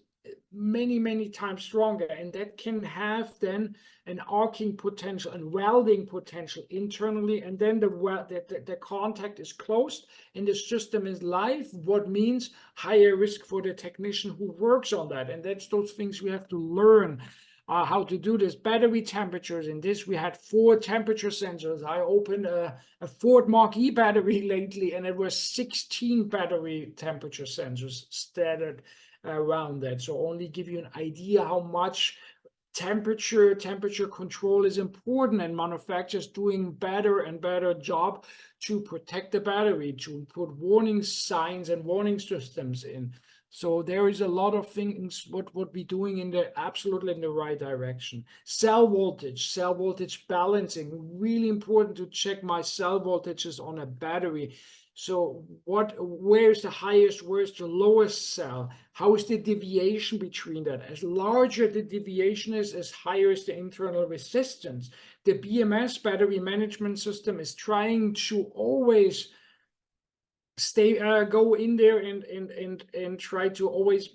many times stronger, and that can have then an arcing potential and welding potential internally, and then the contact is closed and the system is live, what means higher risk for the technician who works on that. And that's those things we have to learn how to do this. Battery temperatures, in this we had 4 temperature sensors. I opened a Ford Mach-E battery lately, and it was 16 battery temperature sensors scattered around that. So only give you an idea how much temperature control is important, and manufacturers doing better and better job to protect the battery, to put warning signs and warning systems in. So there is a lot of things what we're doing absolutely in the right direction. Cell voltage balancing, really important to check my cell voltages on a battery. So where's the highest, where's the lowest cell? How is the deviation between that? As larger the deviation is, as higher is the internal resistance. The BMS, battery management system, is trying to always go in there and try to always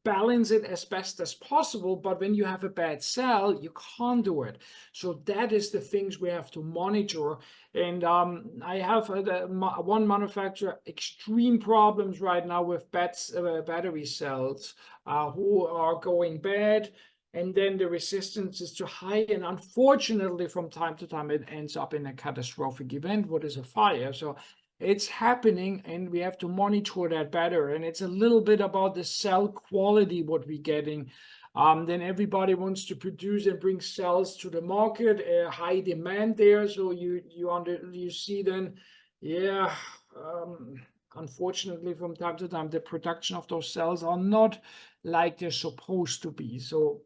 balance it as best as possible. But when you have a bad cell, you can't do it. So that is the things we have to monitor. And I have one manufacturer extreme problems right now with battery cells who are going bad. And then the resistance is too high. And unfortunately, from time to time, it ends up in a catastrophic event, what is a fire. So it's happening, and we have to monitor that better. And it's a little bit about the cell quality, what we're getting. Then everybody wants to produce and bring cells to the market, high demand there. So you see then, yeah, unfortunately, from time to time, the production of those cells are not like they're supposed to be. So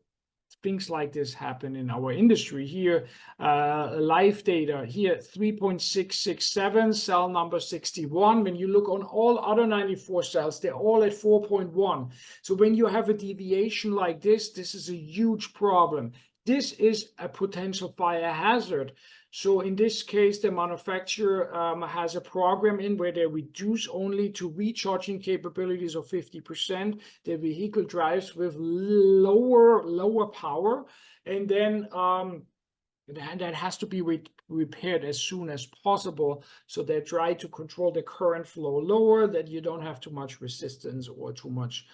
things like this happen in our industry here. Live data here, 3.667, cell number 61. When you look on all other 94 cells, they're all at 4.1. So when you have a deviation like this is a huge problem. This is a potential fire hazard. So in this case, the manufacturer has a program in where they reduce only to recharging capabilities of 50%. The vehicle drives with lower power, and then that has to be repaired as soon as possible. So they try to control the current flow lower, that you don't have too much resistance or too much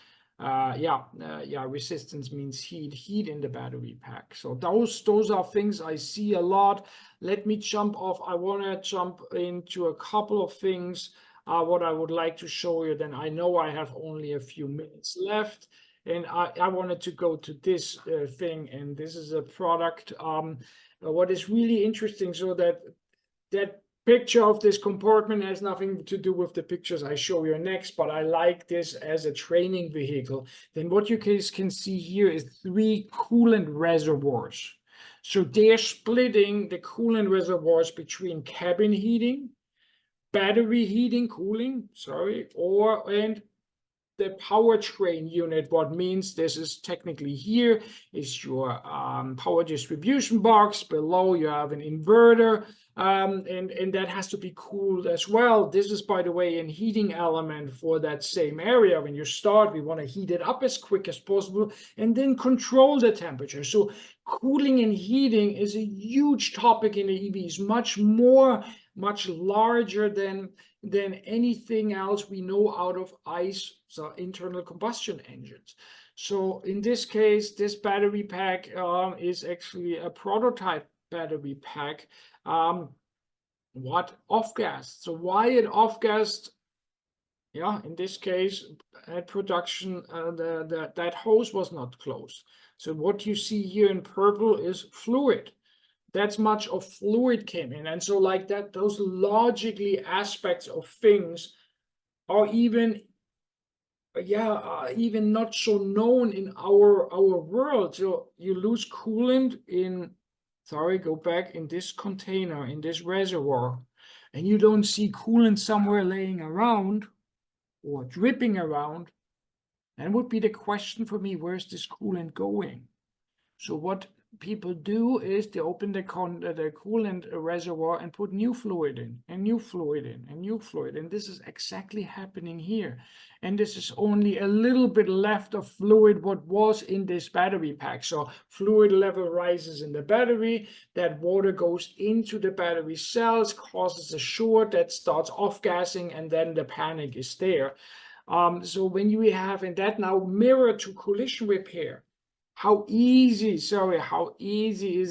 resistance means heat in the battery pack. So those are things I see a lot. Let me jump off. I want to jump into a couple of things what I would like to show you. Then I know I have only a few minutes left, and I wanted to go to this thing, and this is a product. What is really interesting, so that picture of this compartment has nothing to do with the pictures I show you next, but I like this as a training vehicle. Then what you guys can see here is 3 coolant reservoirs. So they're splitting the coolant reservoirs between cabin heating, battery heating, cooling, and the powertrain unit. What means this is technically here is your power distribution box. Below you have an inverter, and that has to be cooled as well. This is, by the way, an heating element for that same area. When you start, we want to heat it up as quick as possible and then control the temperature. So cooling and heating is a huge topic in the EVs, much larger than anything else we know out of ICE, so internal combustion engines. So in this case, this battery pack is actually a prototype battery pack. What off-gas? So why it off-gassed? Yeah, in this case, at production, that hose was not closed. So what you see here in purple is fluid. That's much of fluid came in. And so like that, those logically aspects of things are even not so known in our world. So you lose coolant in, go back in this container, in this reservoir, and you don't see coolant somewhere laying around or dripping around. And would be the question for me, where's this coolant going? So what people do is they open the coolant reservoir and put new fluid in, and new fluid in, and new fluid. And this is exactly happening here. And this is only a little bit left of fluid what was in this battery pack. So fluid level rises in the battery, that water goes into the battery cells, causes a short that starts off-gassing, and then the panic is there. So when you have, and that now mirror to collision repair, how easy is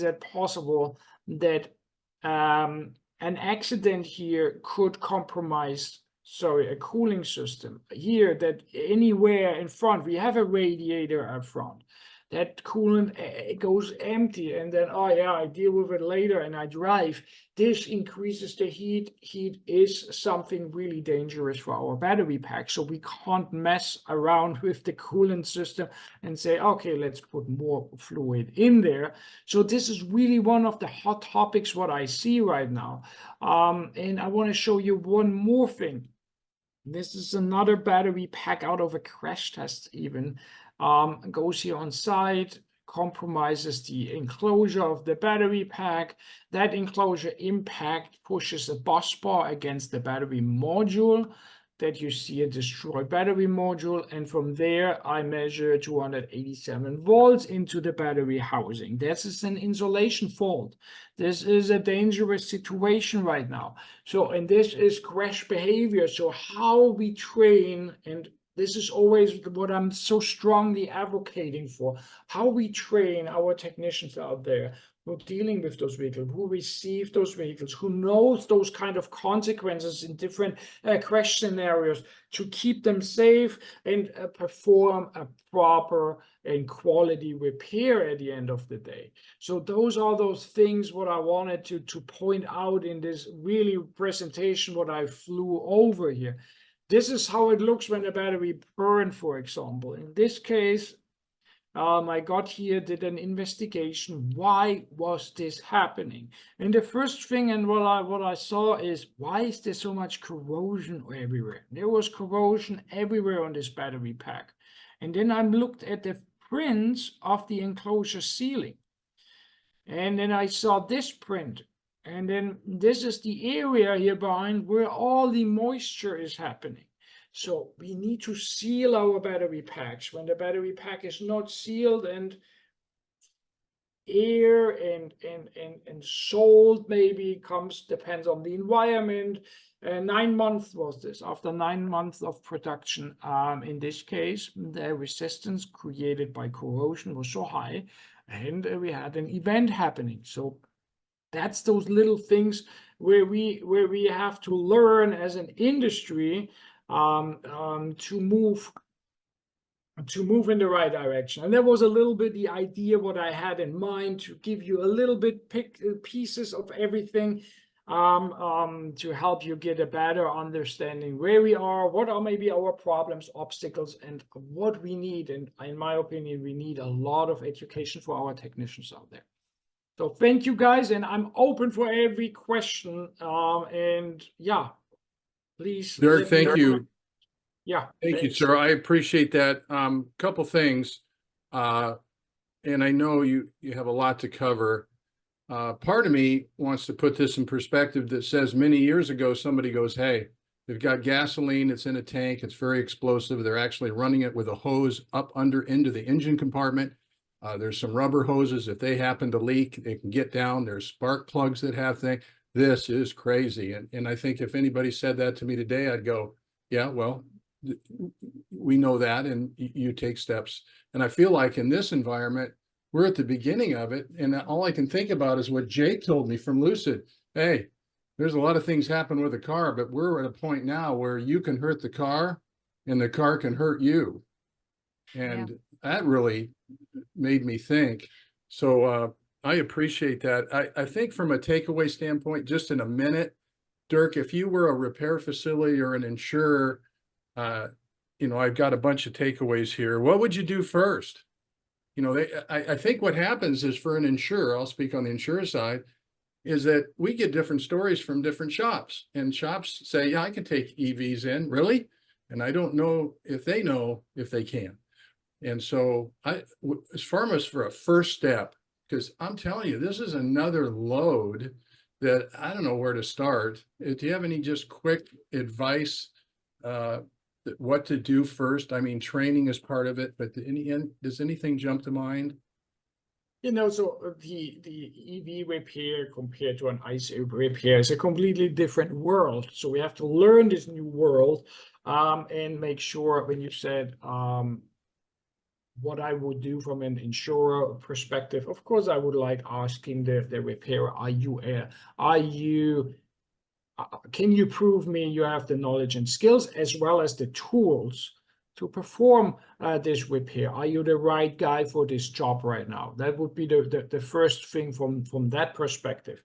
it possible that an accident here could compromise, a cooling system here, that anywhere in front, we have a radiator up front. that coolant it goes empty, and then, oh yeah, I deal with it later and I drive. This increases the heat. Heat is something really dangerous for our battery pack. So we can't mess around with the coolant system and say, okay, let's put more fluid in there. So this is really one of the hot topics what I see right now. And I want to show you one more thing. This is another battery pack out of a crash test even. Goes here on site, compromises the enclosure of the battery pack. That enclosure impact pushes a bus bar against the battery module that you see a destroyed battery module. And from there, I measure 287 volts into the battery housing. This is an insulation fault. This is a dangerous situation right now. So, and this is crash behavior. So how we train, and this is always what I'm so strongly advocating for, how we train our technicians out there who are dealing with those vehicles, who receive those vehicles, who knows those kind of consequences in different crash scenarios to keep them safe and perform a proper and quality repair at the end of the day. So those are those things what I wanted to point out in this really presentation, what I flew over here. This is how it looks when the battery burned, for example. In this case, I got here, did an investigation. Why was this happening? And the first thing, and what I saw is, why is there so much corrosion everywhere? There was corrosion everywhere on this battery pack. And then I looked at the prints of the enclosure sealing. And then I saw this print. And then this is the area here behind where all the moisture is happening. So we need to seal our battery packs. When the battery pack is not sealed, and air and salt maybe comes, depends on the environment. 9 months was this. After 9 months of production, in this case, the resistance created by corrosion was so high, and we had an event happening. So that's those little things where we have to learn as an industry to move in the right direction. And that was a little bit the idea what I had in mind, to give you a little bit pieces of everything to help you get a better understanding where we are, what are maybe our problems, obstacles, and what we need. And in my opinion, we need a lot of education for our technicians out there. So thank you guys, and I'm open for every question. And yeah, please. Dirk, thank you. Yeah. Thank you, sir. I appreciate that. Couple things. And I know you have a lot to cover. Part of me wants to put this in perspective that says many years ago, somebody goes, hey, they've got gasoline, it's in a tank, it's very explosive. They're actually running it with a hose up under into the engine compartment. There's some rubber hoses. If they happen to leak, they can get down. There's spark plugs that have things. This is crazy. And I think if anybody said that to me today, I'd go, yeah, well, we know that, and you take steps. And I feel like in this environment, we're at the beginning of it. And all I can think about is what Jake told me from Lucid. Hey, there's a lot of things happen with a car, but we're at a point now where you can hurt the car and the car can hurt you. And that really made me think. So I appreciate that. I think from a takeaway standpoint, just in a minute, Dirk, if you were a repair facility or an insurer, I've got a bunch of takeaways here. What would you do first? I think what happens is, for an insurer, I'll speak on the insurer side, is that we get different stories from different shops, and shops say, yeah, I can take EVs in. Really? And I don't know if they know if they can. And so as far as for a first step, because I'm telling you, this is another load that I don't know where to start. Do you have any just quick advice, what to do first? I mean, training is part of it, but does anything jump to mind? So the EV repair compared to an ICE repair is a completely different world. So we have to learn this new world and make sure, when you said what I would do from an insurer perspective, of course, I would like asking the repairer, can you prove me you have the knowledge and skills as well as the tools to perform this repair? Are you the right guy for this job right now? That would be the first thing from that perspective.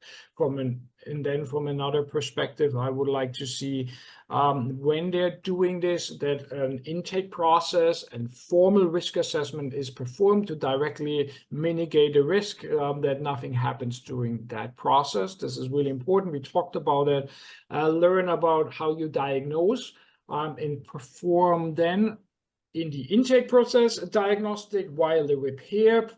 And then from another perspective, I would like to see when they're doing this, that an intake process and formal risk assessment is performed to directly mitigate the risk that nothing happens during that process. This is really important. We talked about it. Learn about how you diagnose and perform then in the intake process a diagnostic, while the repair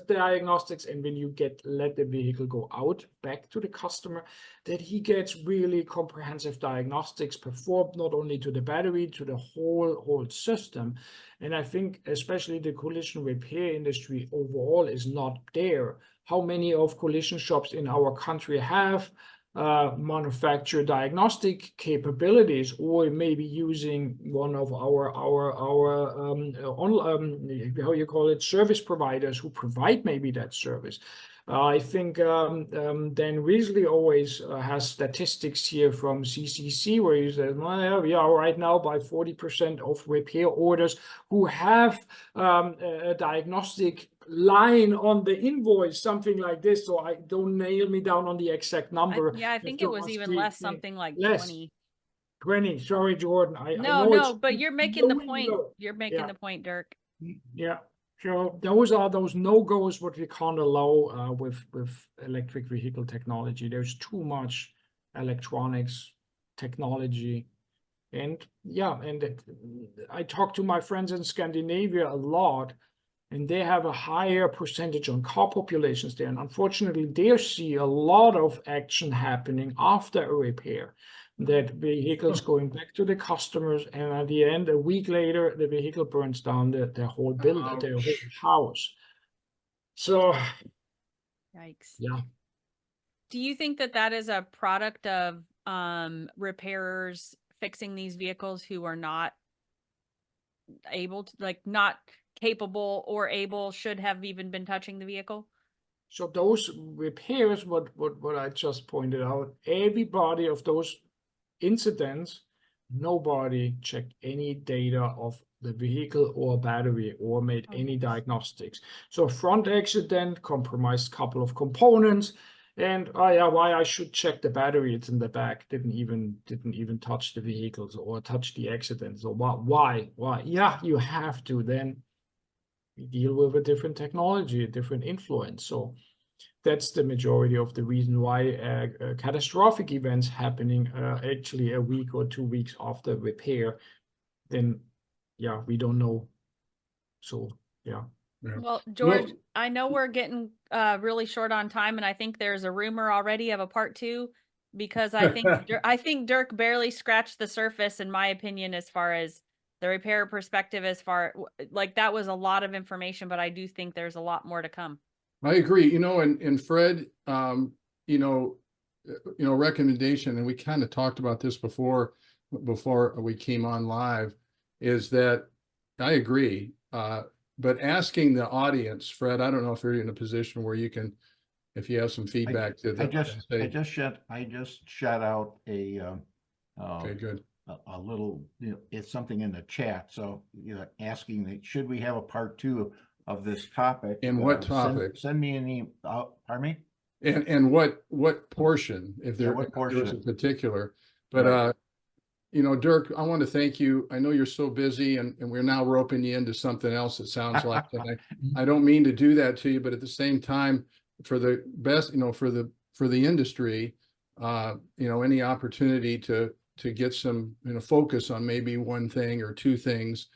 diagnostics, and when you let the vehicle go out back to the customer, that he gets really comprehensive diagnostics performed, not only to the battery, to the whole system. And I think especially the collision repair industry overall is not there. How many of collision shops in our country have manufacture diagnostic capabilities, or maybe using one of our how you call it, service providers who provide maybe that service? I think Dan Weasley always has statistics here from CCC where he says, well, we are right now by 40% of repair orders who have a diagnostic line on the invoice, something like this. So I don't nail me down on the exact number. I think it was even less, something like 20. 20. Sorry, Jordan. I know no, but you're making the point. Low. You're making the point, Dirk. Yeah. So those are those no-goes what we can't allow with electric vehicle technology. There's too much electronics technology. And I talk to my friends in Scandinavia a lot, and they have a higher percentage on car populations there. And unfortunately, they see a lot of action happening after a repair, that vehicles going back to the customers, and at the end, a week later, the vehicle burns down their whole building, their whole house. So, yikes. Yeah. Do you think that is a product of repairers fixing these vehicles who are not able to, like, not capable or able, should have even been touching the vehicle? So those repairs, what I just pointed out, everybody of those incidents, nobody checked any data of the vehicle or battery or made any diagnostics. So front accident, compromised couple of components, and why I should check the battery, it's in the back, didn't even touch the vehicles or touch the accident. So why? Yeah, you have to then deal with a different technology, a different influence. So that's the majority of the reason why catastrophic events happening actually a week or 2 weeks after repair. Then, we don't know. So, yeah. Well, George, I know we're getting really short on time, and I think there's a rumor already of a part 2, because I think Dirk barely scratched the surface, in my opinion, as far as the repair perspective. As far like that was a lot of information, but I do think there's a lot more to come. I agree. And Fred, recommendation, and we kind of talked about this before we came on live, is that I agree. But asking the audience, Fred, I don't know if you're in a position where you can, if you have some feedback I just shot out a okay, good. A little, it's something in the chat. So, asking should we have a part 2 of this topic? And what topic? Send me an email. Pardon me? And what portion, if there was a particular, but right. Dirk, I want to thank you. I know you're so busy, and we're now roping you into something else, it sounds like. And I don't mean to do that to you, but at the same time, for the best, for the industry, any opportunity to get some, focus on maybe one thing or two things,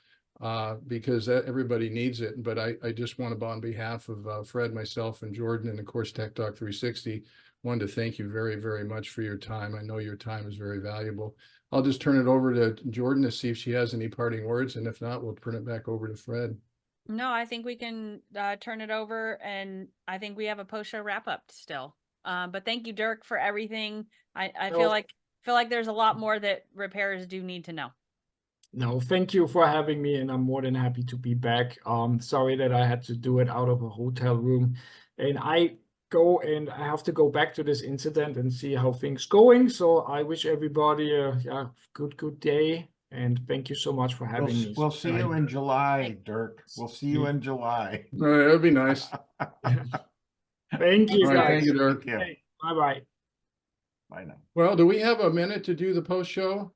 because everybody needs it. But I just want to, on behalf of Fred, myself, and Jordan, and of course TechTalk 360, wanted to thank you very, very much for your time. I know your time is very valuable. I'll just turn it over to Jordan to see if she has any parting words, and if not, we'll turn it back over to Fred. No, I think we can turn it over, and I think we have a post-show wrap-up still. But thank you, Dirk, for everything. I feel like there's a lot more that repairers do need to know. No, thank you for having me, and I'm more than happy to be back. Sorry that I had to do it out of a hotel room, and I have to go back to this incident and see how things going. So I wish everybody a good day, And thank you so much for having me. We'll see you in July, Dirk. We'll see you in July. All right, that'd be nice. Thank you, All right, thank guys. you, Dirk. Yeah. Bye-bye. Bye now. Well, do we have a minute to do the post show?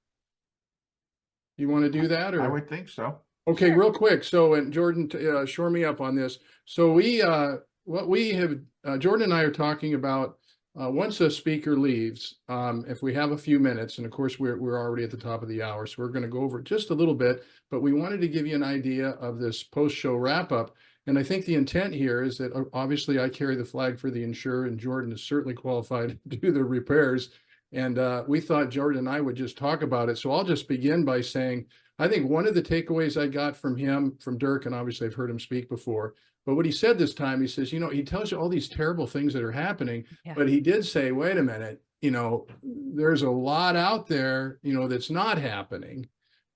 You want to do that, or? I would think so. Okay, Sure. real quick. So, and Jordan, shore me up on this. So what we have, Jordan and I are talking about, once a speaker leaves, if we have a few minutes, and of course we're already at the top of the hour, so we're going to go over just a little bit, but we wanted to give you an idea of this post-show wrap-up. And I think the intent here is that obviously I carry the flag for the insurer, and Jordan is certainly qualified to do the repairs. And we thought Jordan and I would just talk about it. So I'll just begin by saying, I think one of the takeaways I got from him, from Dirk, and obviously I've heard him speak before, but what he said this time, he says, he tells you all these terrible things that are happening, Yeah. but he did say, wait a minute, there's a lot out there, that's not happening.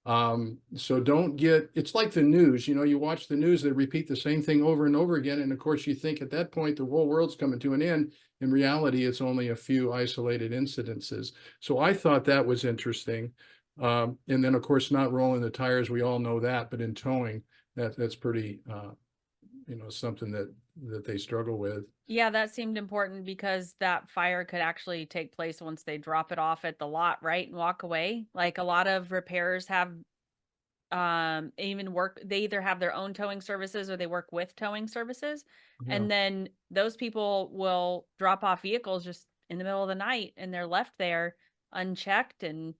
So don't it's like the news, you watch the news, they repeat the same thing over and over again. And of course you think at that point, the whole world's coming to an end. In reality, it's only a few isolated incidences. So I thought that was interesting. And then of course, not rolling the tires, we all know that, but in towing, that's pretty, something that they struggle with. Yeah, that seemed important because that fire could actually take place once they drop it off at the lot, right? And walk away. Like a lot of repairers have they either have their own towing services or they work with towing services. Yeah. And then those people will drop off vehicles just in the middle of the night and they're left there unchecked and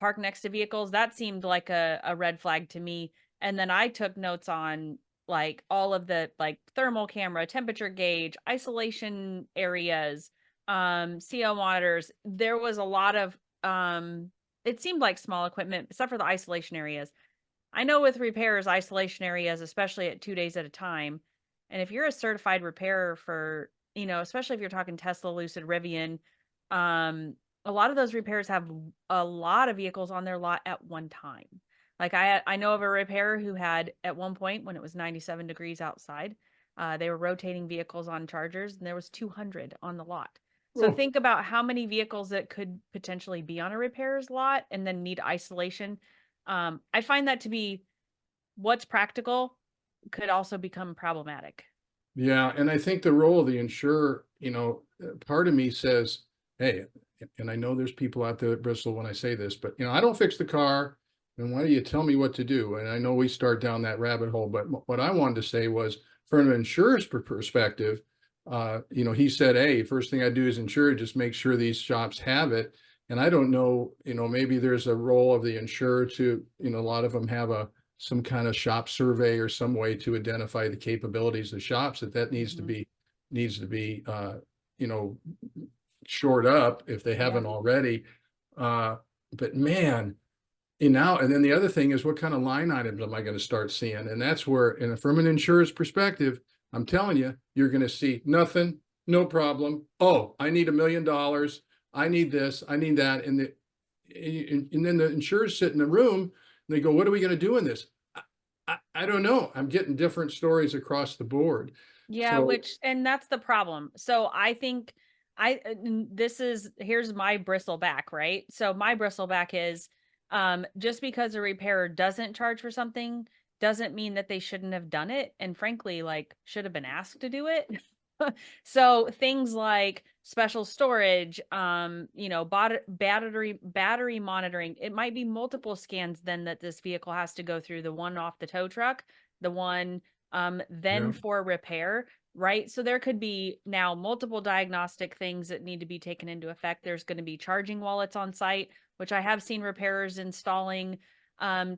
parked next to vehicles. That seemed like a red flag to me. And then I took notes on like all of the like thermal camera, temperature gauge, isolation areas, CO monitors. There was a lot of it seemed like small equipment, except for the isolation areas. I know with repairs, isolation areas, especially at 2 days at a time. And if you're a certified repairer for, especially if you're talking Tesla, Lucid, Rivian, a lot of those repairs have a lot of vehicles on their lot at one time. Like I know of a repairer who had at one point when it was 97 degrees outside, they were rotating vehicles on chargers and there was 200 on the lot. So Oh. think about how many vehicles that could potentially be on a repairer's lot and then need isolation. I find that to be what's practical could also become problematic. Yeah, and I think the role of the insurer, part of me says, hey, and I know there's people out there at Bristol when I say this, but I don't fix the car, and why do you tell me what to do? And I know we start down that rabbit hole, but what I wanted to say was, from an insurer's perspective, he said, hey, first thing I do is insure, just make sure these shops have it. And I don't know, maybe there's a role of the insurer to, a lot of them have some kind of shop survey or some way to identify the capabilities of shops that needs to be, shored up if they haven't already. But man, and then the other thing is, what kind of line items am I going to start seeing? And that's where, and from an insurer's perspective, I'm telling you, you're going to see nothing, no problem. Oh, I need $1 million. I need this, I need that. And then the insurers sit in the room and they go, what are we going to do in this? I don't know. I'm getting different stories across the board. Yeah, So, and that's the problem. So I think here's my bristleback, right? So my bristleback is, just because a repairer doesn't charge for something doesn't mean that they shouldn't have done it. And frankly, like should have been asked to do it. So things like special storage, battery monitoring, it might be multiple scans then that this vehicle has to go through, the one off the tow truck, the one then Yeah. for repair, right? So there could be now multiple diagnostic things that need to be taken into effect. There's going to be charging wallets on site, which I have seen repairers installing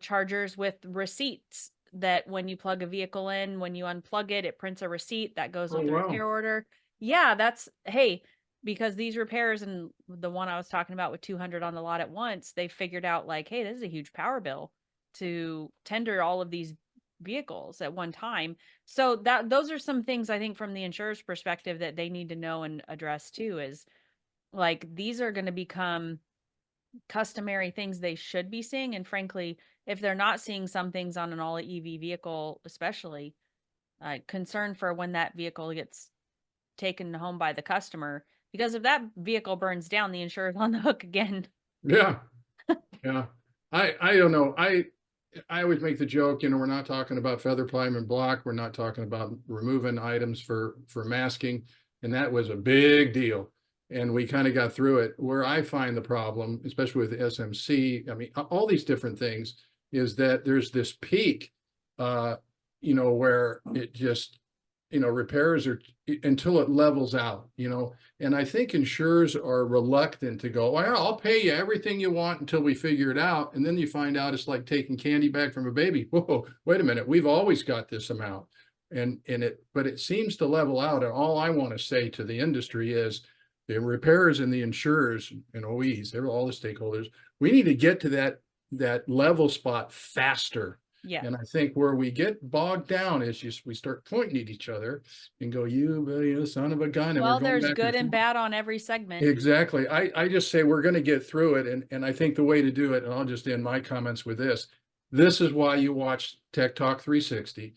chargers with receipts that when you plug a vehicle in, when you unplug it, it prints a receipt that goes with the repair order. Yeah, because these repairs, and the one I was talking about with 200 on the lot at once, they figured out like, hey, this is a huge power bill to tender all of these vehicles at one time. So those are some things I think from the insurer's perspective that they need to know and address too, is like, these are going to become customary things they should be seeing. And frankly, if they're not seeing some things on an all EV vehicle, especially concern for when that vehicle gets taken home by the customer, because if that vehicle burns down, the insurer's on the hook again. yeah. Yeah. I don't know. I always make the joke, we're not talking about feather pliement block. We're not talking about removing items for masking. And that was a big deal. And we kind of got through it. Where I find the problem, especially with SMC, I mean, all these different things, is that there's this peak, where it just, repairs are until it levels out, and I think insurers are reluctant to go, well, I'll pay you everything you want until we figure it out. And then you find out it's like taking candy back from a baby. Whoa, wait a minute. We've always got this amount. But it seems to level out. And all I want to say to the industry is the repairers and the insurers and OEs, they're all the stakeholders. We need to get to that level spot faster. Yeah. And I think where we get bogged down is we start pointing at each other and go, you son of a gun. And Well, we're going there's back good and forth. bad on every segment. Exactly. I just say we're going to get through it. And I think the way to do it, and I'll just end my comments with this is why you watch Tech Talk 360.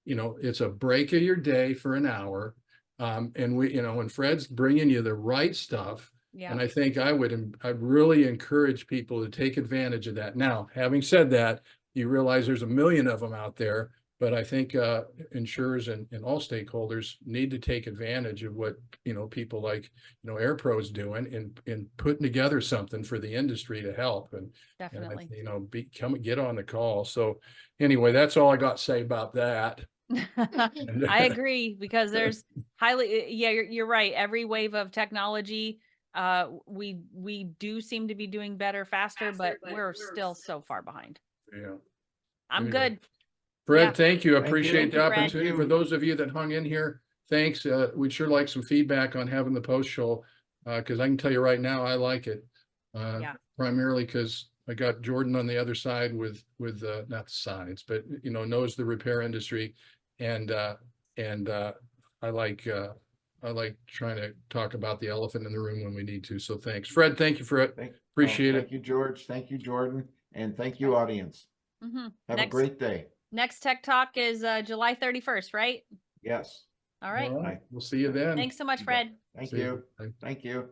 It's a break of your day for an hour. And when Fred's bringing you the right stuff, Yeah. and I think I'd really encourage people to take advantage of that. Now, having said that, you realize there's a million of them out there, but I think insurers and all stakeholders need to take advantage of what people like AirPro's doing in putting together something for the industry to help and Definitely. get on the call. So anyway, that's all I got to say about that. I agree, because there's you're right. Every wave of technology, we do seem to be doing better faster, but we're still so far behind. Yeah. I'm Anyway. good. Fred, Yeah. thank you. Thank you. Appreciate the Fred. opportunity. For those of you that hung in here, thanks. We'd sure like some feedback on having the post show, because I can tell you right now, I like it. Yeah. Primarily because I got Jordan on the other side with not the sides, but knows the repair industry, and I like trying to talk about the elephant in the room when we need to. So thanks, Fred. Thank you for it. Appreciate it. Thank you, George. Thank you, Jordan. And thank you, audience. Have a great day. Next Tech Talk is July 31st, right? Yes. All right. All right. We'll see you then. Thanks so much, Fred. Thank See you. you. Bye. Thank you.